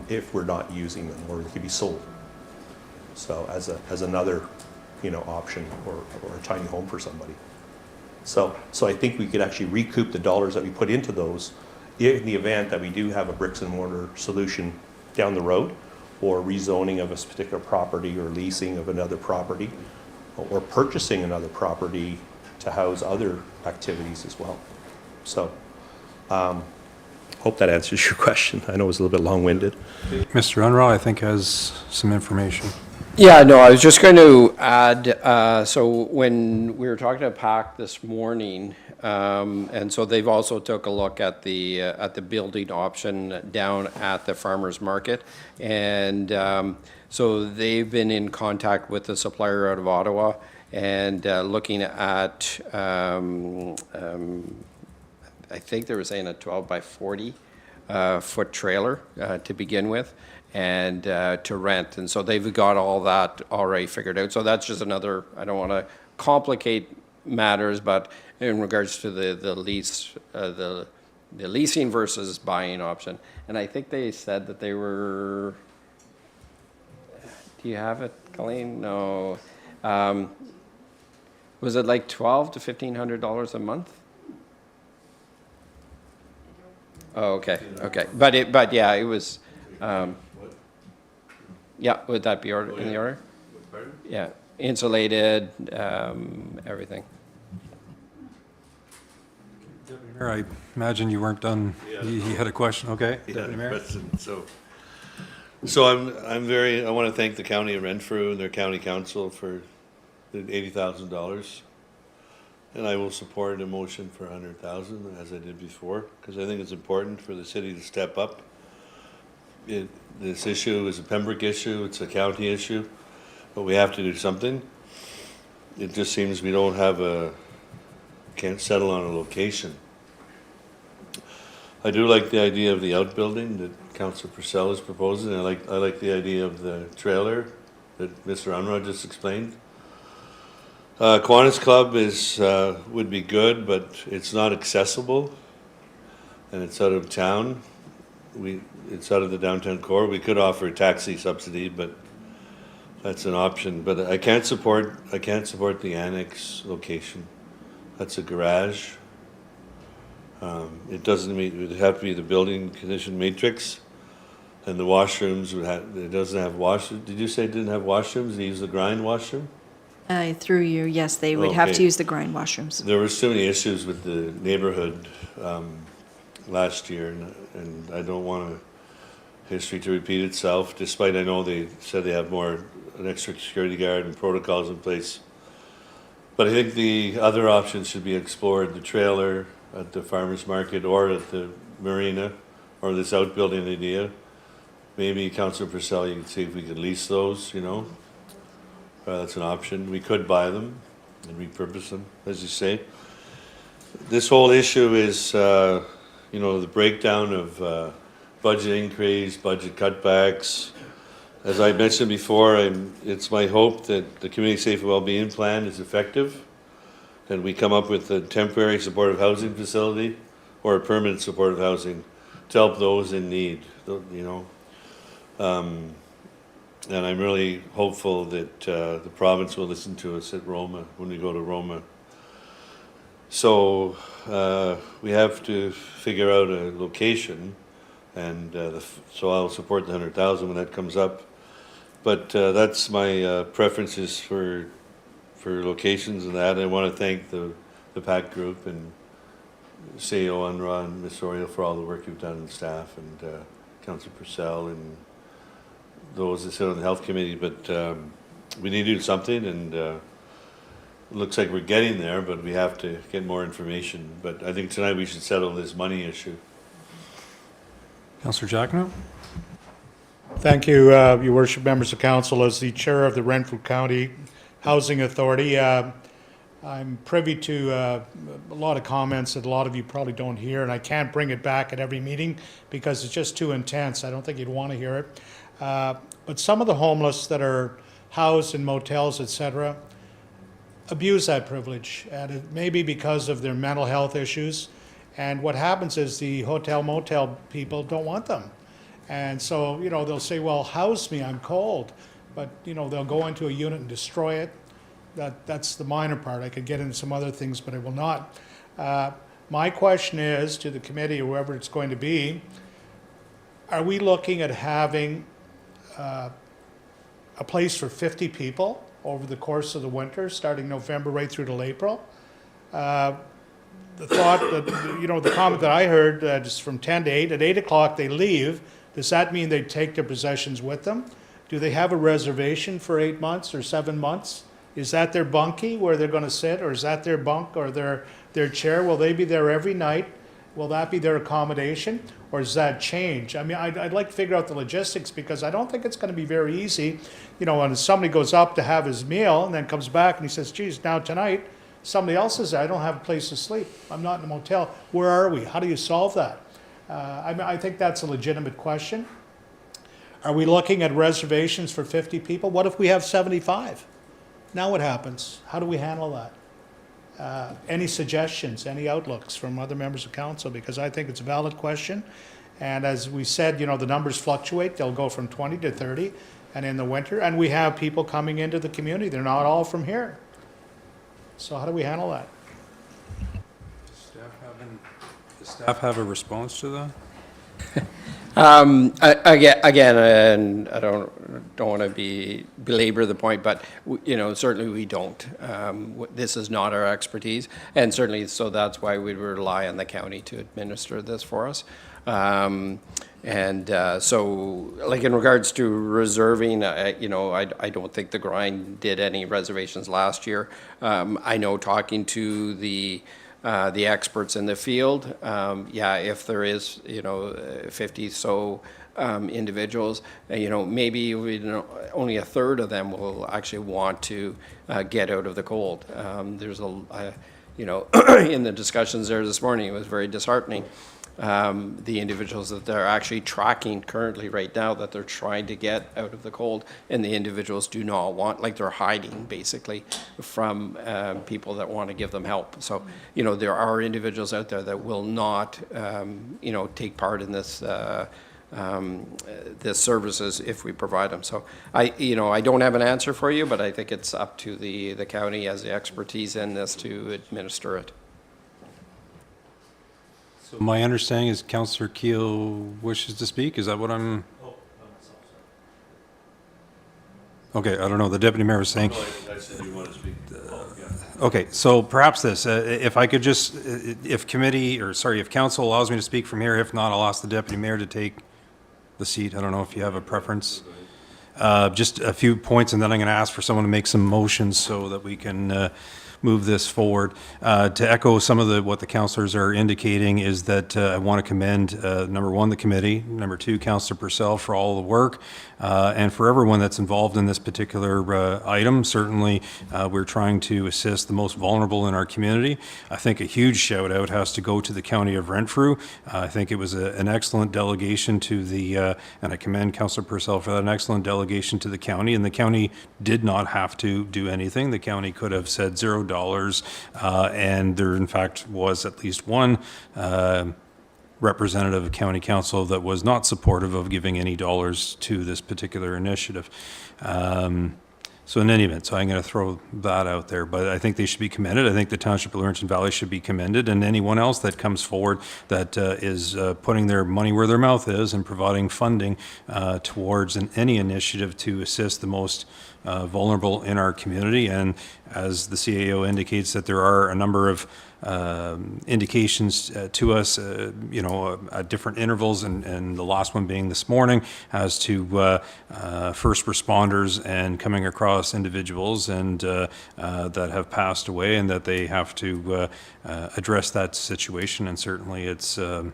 If we're not using them, or they could be sold. So as another, you know, option or a tiny home for somebody. So I think we could actually recoup the dollars that we put into those in the event that we do have a bricks and mortar solution down the road, or rezoning of a particular property, or leasing of another property, or purchasing another property to house other activities as well. So. Hope that answers your question. I know it was a little bit long-winded. Mr. Unruh, I think, has some information. Yeah, no, I was just going to add, so when we were talking to PAC this morning, and so they've also took a look at the building option down at the farmers market, and so they've been in contact with the supplier out of Ottawa and looking at I think they were saying a 12 by 40 foot trailer to begin with and to rent. And so they've got all that already figured out. So that's just another, I don't want to complicate matters, but in regards to the lease, the leasing versus buying option. And I think they said that they were, do you have it, Colleen? No. Was it like $1,200 to $1,500 a month? Oh, okay, okay, but yeah, it was, yeah, would that be in the order? Yeah, insulated, everything. Mayor, I imagine you weren't done. Yeah. You had a question, okay? Yeah, Deputy Mayor? President, so I want to thank the county of Renfrew and their county council for the $80,000. And I will support a motion for 100,000 as I did before, because I think it's important for the city to step up. This issue is a Pembroke issue, it's a county issue, but we have to do something. It just seems we can't settle on a location. I do like the idea of the outbuilding that Councillor Purcell is proposing. I like the idea of the trailer that Mr. Unruh just explained. Kiwanis Club would be good, but it's not accessible, and it's out of town. It's out of the downtown core. We could offer a taxi subsidy, but that's an option. But I can't support the annex location. That's a garage. It would have to be the building condition matrix, and the washrooms it doesn't have washrooms. Did you say it didn't have washrooms? They use the grind washroom? Through you, yes, they would have to Okay. use the grind washrooms. There were so many issues with the neighborhood last year, and I don't want history to repeat itself, despite I know they said they have an extra security guard and protocols in place. But I think the other options should be explored, the trailer at the farmer's market or at the marina, or this outbuilding idea. Maybe Councillor Purcell, you could see if we could lease those, that's an option. We could buy them and repurpose them, as you say. This whole issue is, the breakdown of budget increase, budget cutbacks. As I mentioned before, it's my hope that the Community Safe and Wellbeing Plan is effective, and we come up with a temporary supportive housing facility or a permanent supportive housing to help those in need, and I'm really hopeful that the province will listen to us at Roma when we go to Roma. So we have to figure out a location, and so I'll support the 100,000 when that comes up. But that's my preferences for locations and that. I want to thank the PAC group and CEO Unruh and Ms. Oriel for all the work you've done, and staff, and Councillor Purcell and those that sit on the health committee. But we need to do something, and it looks like we're getting there, but we have to get more information. But I think tonight we should settle this money issue. Councillor Jacquinot? Thank you, Your Worship, members of council. As the chair of the Renfrew County Housing Authority, I'm privy to a lot of comments that a lot of you probably don't hear, and I can't bring it back at every meeting because it's just too intense. I don't think you'd want to hear it. But some of the homeless that are housed in motels, etc., abuse that privilege, and it may be because of their mental health issues. And what happens is the hotel motel people don't want them, and so they'll say, "Well, house me, I'm cold," but they'll go into a unit and destroy it. That's the minor part. I could get into some other things, but I will not. My question is to the committee, or whoever it's going to be, are we looking at having a place for 50 people over the course of the winter, starting November right through till April? The thought that, the comment that I heard just from 10 to 8, at 8 o'clock they leave. Does that mean they take their possessions with them? Do they have a reservation for 8 months or 7 months? Is that their bunkie where they're going to sit, or is that their bunk or their chair? Will they be there every night? Will that be their accommodation, or does that change? I mean, I'd like to figure out the logistics, because I don't think it's going to be very easy. When somebody goes up to have his meal and then comes back and he says, "Geez, now tonight somebody else is there. I don't have a place to sleep. I'm not in a motel." Where are we? How do you solve that? I think that's a legitimate question. Are we looking at reservations for 50 people? What if we have 75? Now what happens? How do we handle that? Any suggestions, any outlooks from other members of council? Because I think it's a valid question. And as we said, the numbers fluctuate. They'll go from 20 to 30 and in the winter. And we have people coming into the community. They're not all from here. So how do we handle that? Does staff have a response to that? Again, and I don't want to belabor the point, but certainly we don't. This is not our expertise, and certainly so that's why we rely on the county to administer this for us. So, like in regards to reserving, I don't think the grind did any reservations last year. I know talking to the experts in the field, if there is 50 so individuals, maybe only a third of them will actually want to get out of the cold. There's in the discussions there this morning, it was very disheartening. The individuals that they're actually tracking currently right now that they're trying to get out of the cold, and the individuals do not want, like they're hiding basically from people that want to give them help. So, there are individuals out there that will not, take part in this the services if we provide them. So I don't have an answer for you, but I think it's up to the county as the expertise in this to administer it. So my understanding is Councillor Keel wishes to speak. Is that what I'm? Okay, I don't know. The deputy mayor was saying. I said you want to speak. Okay, so perhaps this, if I could just, if council allows me to speak from here. If not, I'll ask the deputy mayor to take the seat. I don't know if you have a preference. Just a few points, and then I'm going to ask for someone to make some motions so that we can move this forward. To echo some of what the councillors are indicating is that I want to commend, number one, the committee, number two, Councillor Purcell for all the work, and for everyone that's involved in this particular item. Certainly, we're trying to assist the most vulnerable in our community. I think a huge shout out has to go to the County of Renfrew. I think it was an excellent delegation to the, and I commend Councillor Purcell for that, an excellent delegation to the county, and the county did not have to do anything. The county could have said $0, and there in fact was at least one representative of county council that was not supportive of giving any dollars to this particular initiative. So in any event, I'm going to throw that out there, but I think they should be commended. I think the Township of Laurentian Valley should be commended, and anyone else that comes forward that is putting their money where their mouth is and providing funding towards any initiative to assist the most vulnerable in our community. And as the CAO indicates, that there are a number of indications to us, at different intervals, and the last one being this morning, as to first responders and coming across individuals and that have passed away, and that they have to address that situation. And certainly it's a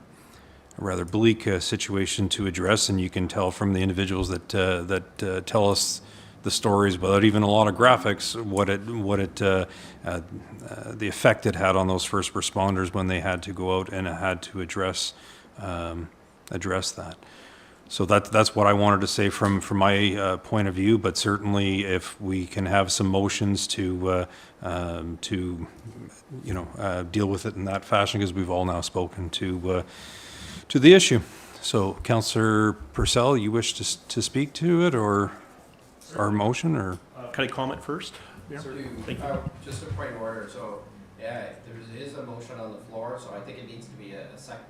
rather bleak situation to address, and you can tell from the individuals that tell us the stories without even a lot of graphics the effect it had on those first responders when they had to go out and had to address that. So that's what I wanted to say from my point of view. But certainly, if we can have some motions to deal with it in that fashion, because we've all now spoken to the issue. So, Councillor Purcell, you wish to speak to it, or our motion, or? Can I comment first? Yeah. Thank you. Just a point of order. So, there is a motion on the floor, so I think it needs to be a second.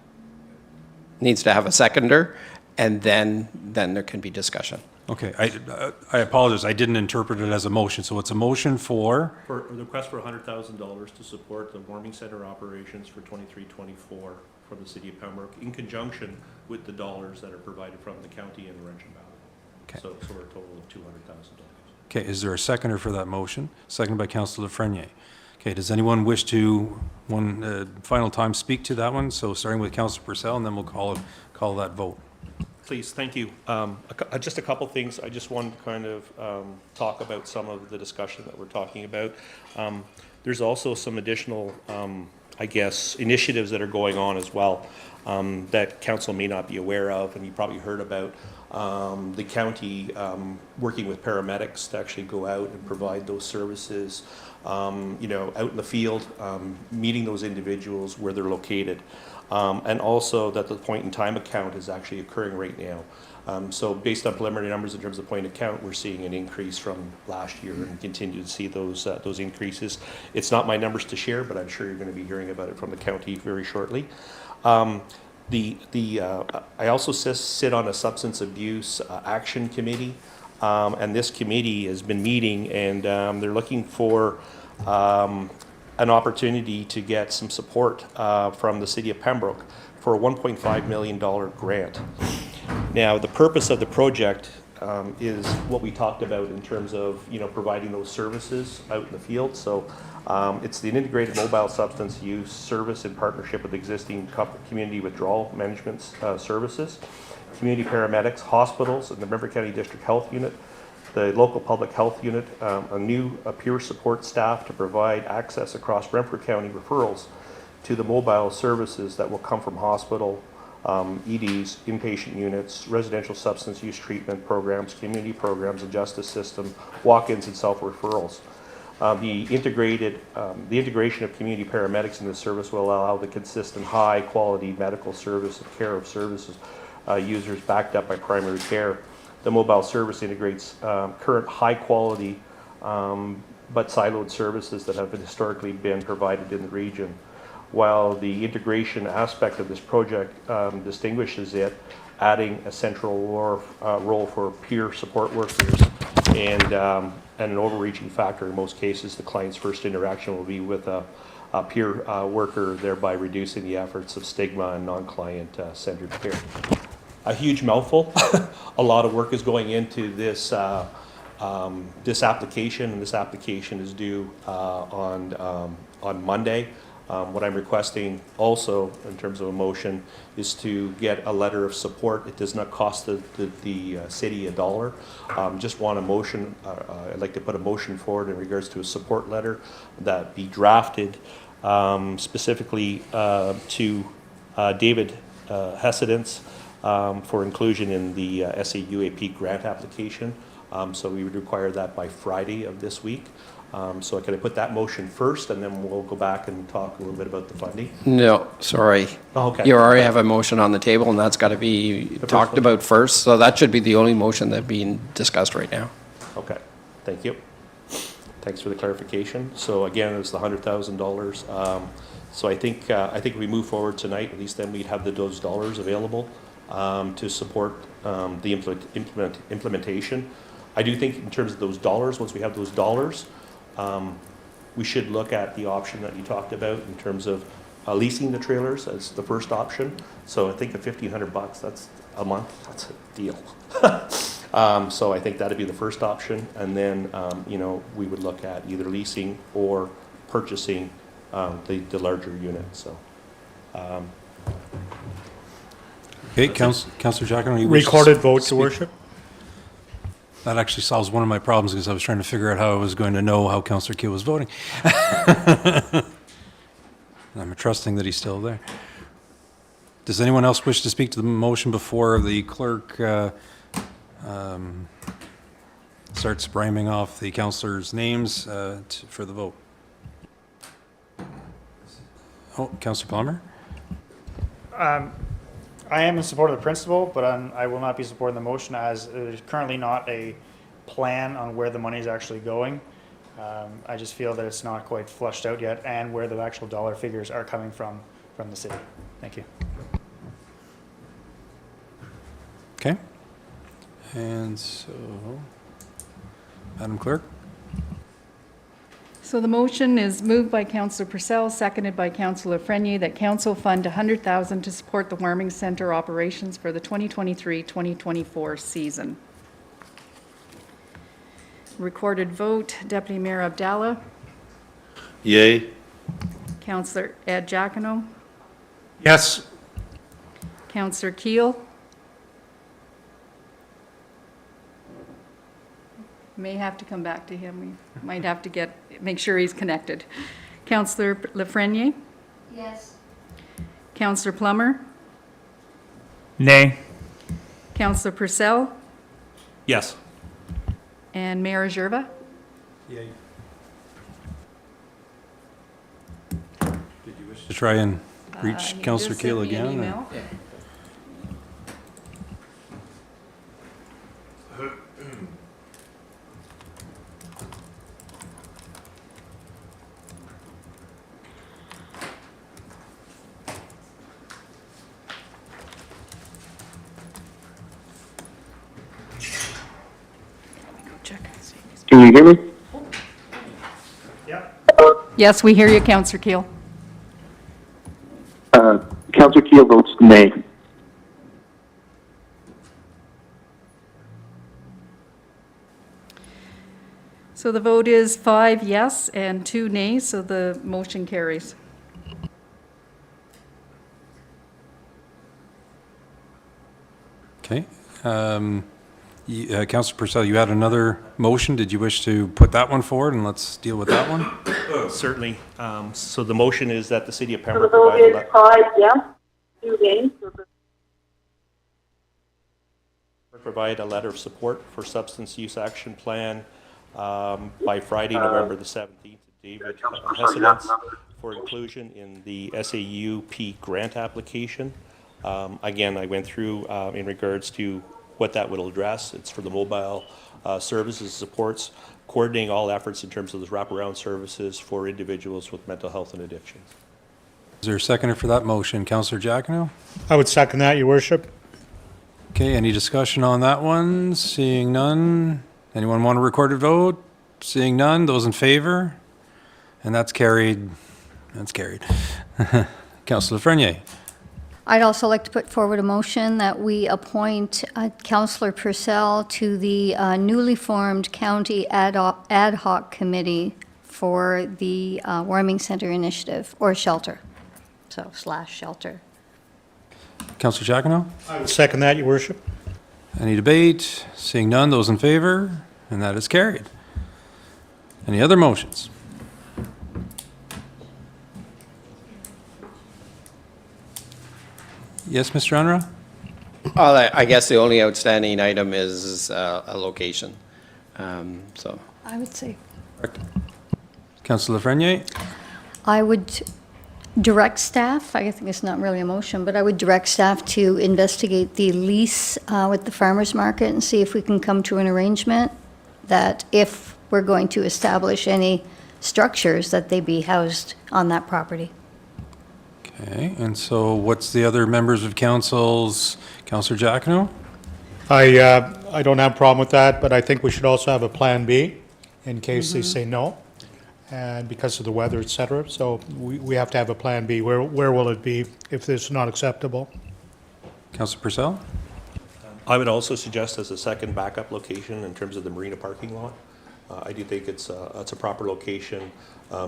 Needs to have a seconder, and then there can be discussion. Okay, I apologize. I didn't interpret it as a motion. So it's a motion for a request for $100,000 to support the warming center operations for 23-24 for the city of Pembroke, in conjunction with the dollars that are provided from the county and Laurentian Valley. Okay. So we're a total of $200,000. Okay, is there a seconder for that motion? Seconded by Councillor Lafreniere. Okay, does anyone wish to, final time, speak to that one? So starting with Councillor Purcell, and then we'll call that vote. Please, thank you. Just a couple things. I just wanted to kind of talk about some of the discussion that we're talking about. There's also some additional, initiatives that are going on as well that council may not be aware of, and you probably heard about. The county working with paramedics to actually go out and provide those services, out in the field, meeting those individuals where they're located. And also that the point-in-time account is actually occurring right now. So based on preliminary numbers in terms of point account, we're seeing an increase from last year and continue to see those increases. It's not my numbers to share, but I'm sure you're going to be hearing about it from the county very shortly. I also sit on a substance abuse action committee, and this committee has been meeting, and they're looking for an opportunity to get some support from the city of Pembroke for a $1.5 million grant. Now, the purpose of the project is what we talked about in terms of, providing those services out in the field. So it's the integrated mobile substance use service in partnership with existing community withdrawal management services, community paramedics, hospitals, and the Pembroke County District Health Unit, the local public health unit, a new peer support staff to provide access across Pembroke County referrals to the mobile services that will come from hospital, EDs, inpatient units, residential substance use treatment programs, community programs, and justice system, walk-ins and self-referrals. The integration of community paramedics in this service will allow the consistent high-quality medical service and care of services users backed up by primary care. The mobile service integrates current high-quality but siloed services that have historically been provided in the region. While the integration aspect of this project distinguishes it, adding a central role for peer support workers and an overreaching factor in most cases, the client's first interaction will be with a peer worker, thereby reducing the efforts of stigma and non-client centered care. A huge mouthful. A lot of work is going into this this application, and this application is due on Monday. What I'm requesting also, in terms of a motion, is to get a letter of support. It does not cost the city a dollar. Just want a motion. I'd like to put a motion forward in regards to a support letter that be drafted specifically to David Hessedance for inclusion in the SAUAP grant application. So we would require that by Friday of this week. So can I put that motion first, and then we'll go back and talk a little bit about the funding? No, sorry. Oh, okay. You already have a motion on the table, and that's got to be talked about first. So that should be the only motion that's being discussed right now. Okay, thank you. Thanks for the clarification. So again, it's the $100,000. So I think if we move forward tonight, at least then we'd have those dollars available to support the implementation. I do think in terms of those dollars, once we have those dollars, we should look at the option that you talked about in terms of leasing the trailers as the first option. So I think at $1,500, that's a month, that's a deal. So I think that'd be the first option, and then we would look at either leasing or purchasing the larger unit. So. Okay, Councillor Jackson, you Recorded votes, Your Worship. That actually solves one of my problems, because I was trying to figure out how I was going to know how Councillor Keel was voting. I'm trusting that he's still there. Does anyone else wish to speak to the motion before the clerk starts rhyming off the councillors' names for the vote? Oh, Councillor Palmer? I am in support of the principle, but I will not be supporting the motion, as there's currently not a plan on where the money is actually going. I just feel that it's not quite flushed out yet, and where the actual dollar figures are coming from the city. Thank you. Okay. And so, Madam Clerk? So the motion is moved by Councillor Purcell, seconded by Councillor Frenier, that council fund $100,000 to support the warming centre operations for the 2023-2024 season. Recorded vote, Deputy Mayor Abdallah, Yay. Councillor Ed Giacono, Yes. Councillor Keel. May have to come back to him. We might have to make sure he's connected. Councillor Lafreniere, Yes. Councillor Plummer, Nay. Councillor Purcell, Yes. and Mayor Gerva. Yay. Did you wish to try and reach He Councillor just sent Keel me an again? or- email. Can you hear me? Yes, we hear you, Councillor Keel. Councillor Keel votes nay. So the vote is 5 yes and 2 nay, so the motion carries. Okay. Councillor Purcell, you had another motion. Did you wish to put that one forward, and let's deal with that one? Certainly. So the motion is that the city of So the Pembroke vote provide a is le- 5 yes, 2 nay. So the provide a letter of support for substance use action plan by Friday, November the 17th, to David Hesselitz for inclusion in the SAUP grant application. Again, I went through in regards to what that would address. It's for the mobile services supports, coordinating all efforts in terms of those wraparound services for individuals with mental health and addictions. Is there a seconder for that motion? Councillor Giacono? I would second that, your worship. Okay, any discussion on that one? Seeing none. Anyone want a recorded vote? Seeing none. Those in favor? And that's carried. That's carried. Councillor Frenier? I'd also like to put forward a motion that we appoint Councillor Purcell to the newly formed county ad hoc committee for the Warming Centre Initiative, or shelter, so / shelter. Councillor Giacono? I would second that, your worship. Any debate? Seeing none. Those in favor? And that is carried. Any other motions? Yes, Mr. Unruh? Well, I guess the only outstanding item is a location. So, I would say. Councillor Frenier? I would direct staff, I think it's not really a motion, but I would direct staff to investigate the lease with the farmer's market and see if we can come to an arrangement that if we're going to establish any structures, that they be housed on that property. Okay, and so what's the other members of council's? Councillor Giacono? I don't have a problem with that, but I think we should also have a plan B in case they say no, and because of the weather, et cetera. So we have to have a plan B. Where will it be if this is not acceptable? Councillor Purcell? I would also suggest as a second backup location in terms of the marina parking lot. I do think it's a proper location.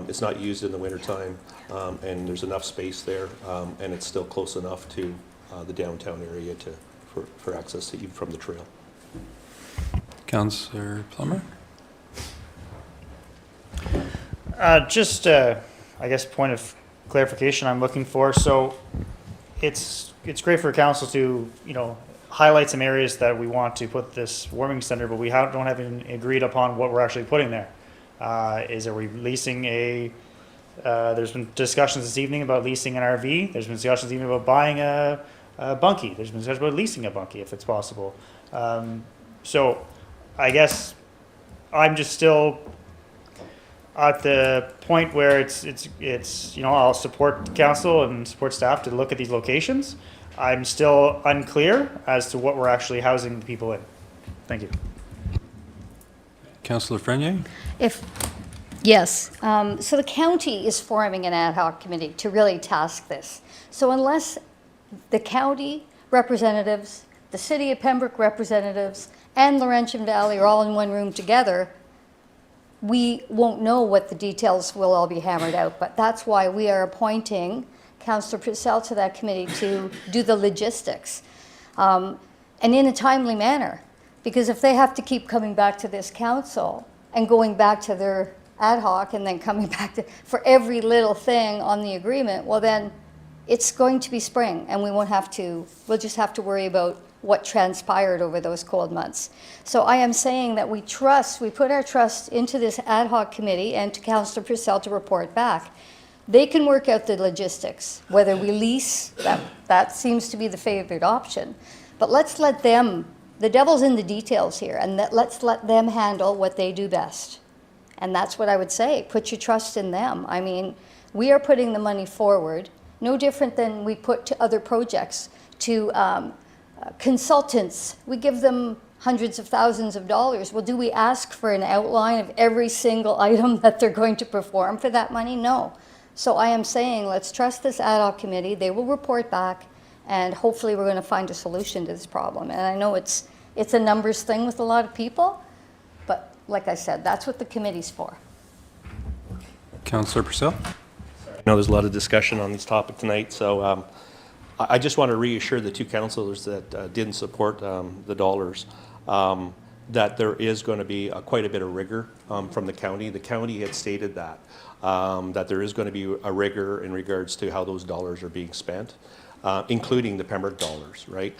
It's not used in the wintertime, and there's enough space there, and it's still close enough to the downtown area for access even from the trail. Councillor Plummer? Just, I guess, point of clarification I'm looking for. So it's great for council to, highlight some areas that we want to put this warming center, but we don't have even agreed upon what we're actually putting there. Are we leasing there's been discussions this evening about leasing an RV. There's been discussions even about buying a bunkie. There's been discussions about leasing a bunkie if it's possible. So I guess I'm just still at the point where it's I'll support council and support staff to look at these locations. I'm still unclear as to what we're actually housing the people in. Thank you. Councillor Frenier? Yes, so the county is forming an ad hoc committee to really task this. So unless the county representatives, the city of Pembroke representatives, and Laurentian Valley are all in one room together, we won't know what the details will all be hammered out. But that's why we are appointing Councillor Purcell to that committee to do the logistics, and in a timely manner. Because if they have to keep coming back to this council and going back to their ad hoc and then coming back to, for every little thing on the agreement, well then it's going to be spring and we'll just have to worry about what transpired over those cold months. So I am saying that we put our trust into this ad hoc committee and to Councillor Purcell to report back. They can work out the logistics, whether we lease, that seems to be the favored option. But let's let them, the devil's in the details here, and let's let them handle what they do best. And that's what I would say, put your trust in them. I mean, we are putting the money forward, no different than we put to other projects, to consultants. We give them hundreds of thousands of dollars. Well, do we ask for an outline of every single item that they're going to perform for that money? No. So I am saying, let's trust this ad hoc committee. They will report back, and hopefully we're going to find a solution to this problem. And I know it's a numbers thing with a lot of people, but like I said, that's what the committee's for. Councillor Purcell? I know there's a lot of discussion on this topic tonight, so I just want to reassure the two councillors that didn't support the dollars that there is going to be quite a bit of rigor from the county. The county had stated that there is going to be a rigor in regards to how those dollars are being spent. Including the Pembroke dollars, right?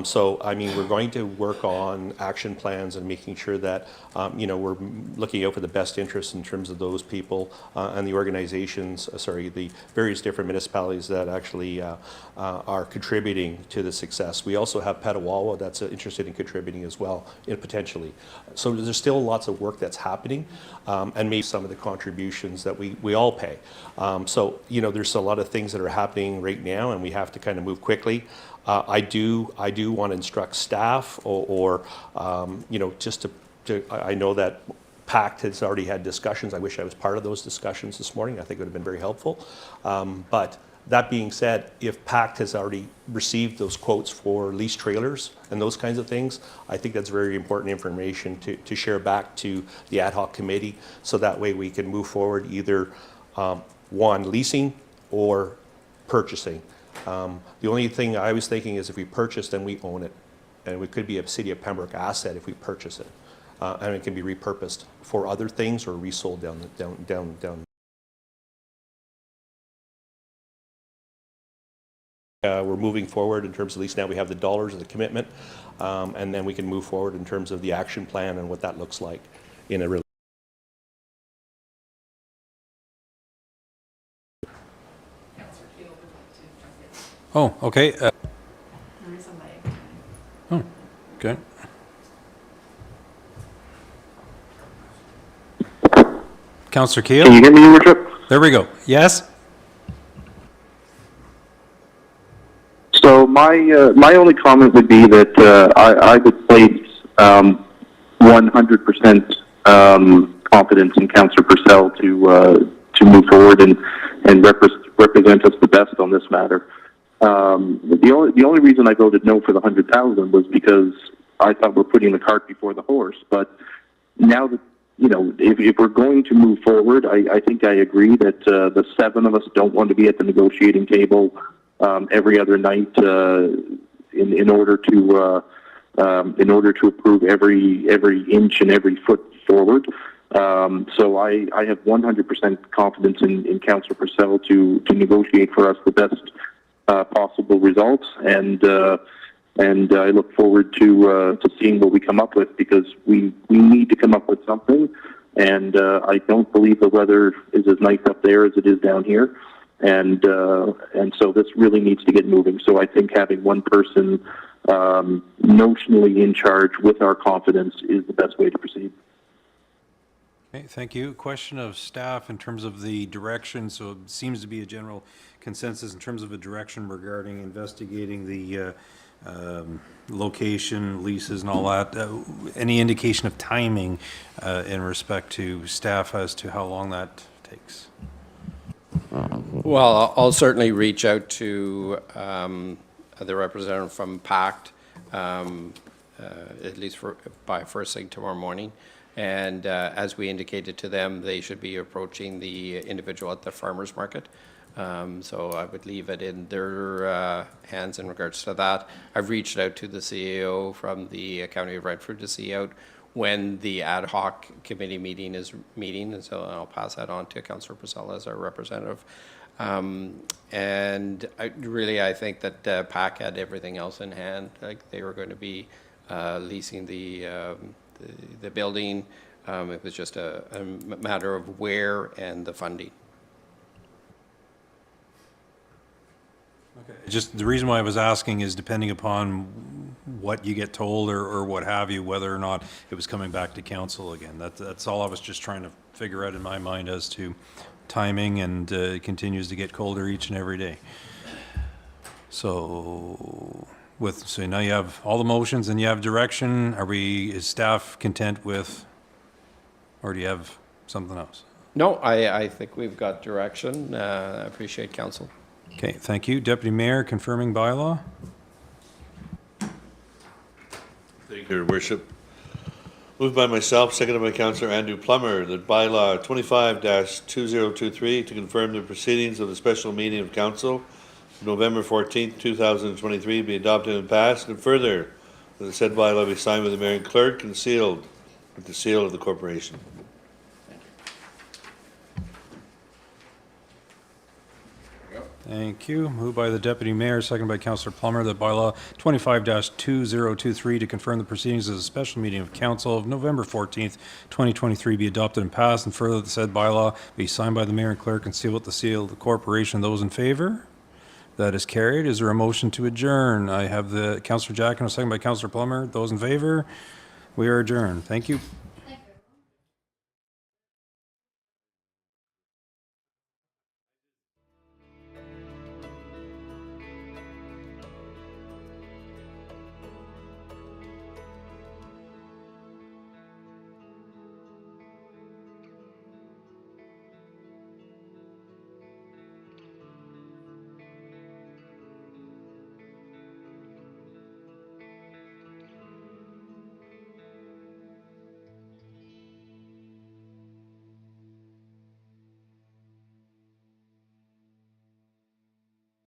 So, I mean, we're going to work on action plans and making sure that, we're looking out for the best interests in terms of those people and the organizations, the various different municipalities that actually are contributing to the success. We also have Petawawa that's interested in contributing as well, potentially. So there's still lots of work that's happening, and maybe some of the contributions that we all pay. So, there's a lot of things that are happening right now, and we have to kind of move quickly. I do want to instruct staff or just to I know that PACT has already had discussions. I wish I was part of those discussions this morning. I think it would have been very helpful. But that being said, if PACT has already received those quotes for lease trailers and those kinds of things, I think that's very important information to share back to the ad hoc committee, so that way we can move forward either one, leasing or purchasing. The only thing I was thinking is if we purchase, then we own it. And it could be a City of Pembroke asset if we purchase it. And it can be repurposed for other things or resold down. We're moving forward in terms of, at least now we have the dollars and the commitment, and then we can move forward in terms of the action plan and what that looks like in a really. Oh, okay. Oh, okay. Councillor Keel? Can you hear me, Your Worship? There we go. Yes? So my only comment would be that I would place 100% confidence in Councillor Purcell to move forward and represent us the best on this matter. The only reason I voted no for the 100,000 was because I thought we're putting the cart before the horse. But now that if we're going to move forward, I think I agree that the seven of us don't want to be at the negotiating table every other night in order to approve every inch and every foot forward. So I have 100% confidence in Councillor Purcell to negotiate for us the best possible results, and I look forward to seeing what we come up with, because we need to come up with something, and I don't believe the weather is as nice up there as it is down here, and so this really needs to get moving. So I think having one person notionally in charge with our confidence is the best way to proceed. Okay, thank you. Question of staff in terms of the direction. So it seems to be a general consensus in terms of a direction regarding investigating the location, leases and all that. Any indication of timing in respect to staff as to how long that takes? Well, I'll certainly reach out to the representative from PACT, at least by first thing tomorrow morning. And as we indicated to them, they should be approaching the individual at the farmer's market. So I would leave it in their hands in regards to that. I've reached out to the CEO from the County of Redford to see out when the ad hoc committee meeting is meeting, and so I'll pass that on to Councillor Purcell as our representative. And I think that PAC had everything else in hand. Like, they were going to be leasing the building. It was just a matter of where and the funding. Okay. Just the reason why I was asking is depending upon what you get told or what have you, whether or not it was coming back to council again. That's all I was just trying to figure out in my mind as to timing, and it continues to get colder each and every day. So so now you have all the motions and you have direction. Is staff content with, or do you have something else? No, I think we've got direction. I appreciate council. Okay, thank you. Deputy Mayor, confirming bylaw? Thank you, Your Worship. Moved by myself, seconded by Councillor Andrew Plummer, that bylaw 25-2023 to confirm the proceedings of the special meeting of council November 14th, 2023 be adopted and passed, and further, that the said bylaw be signed with the mayor and clerk and sealed with the seal of the corporation. Thank you. Moved by the Deputy Mayor, seconded by Councillor Plummer, that bylaw 25-2023 to confirm the proceedings of the special meeting of council of November 14th, 2023 be adopted and passed, and further, the said bylaw be signed by the mayor and clerk and sealed with the seal of the corporation. Those in favor? That is carried. Is there a motion to adjourn? I have the Councillor Jackson, seconded by Councillor Plummer. Those in favor? We are adjourned. Thank you.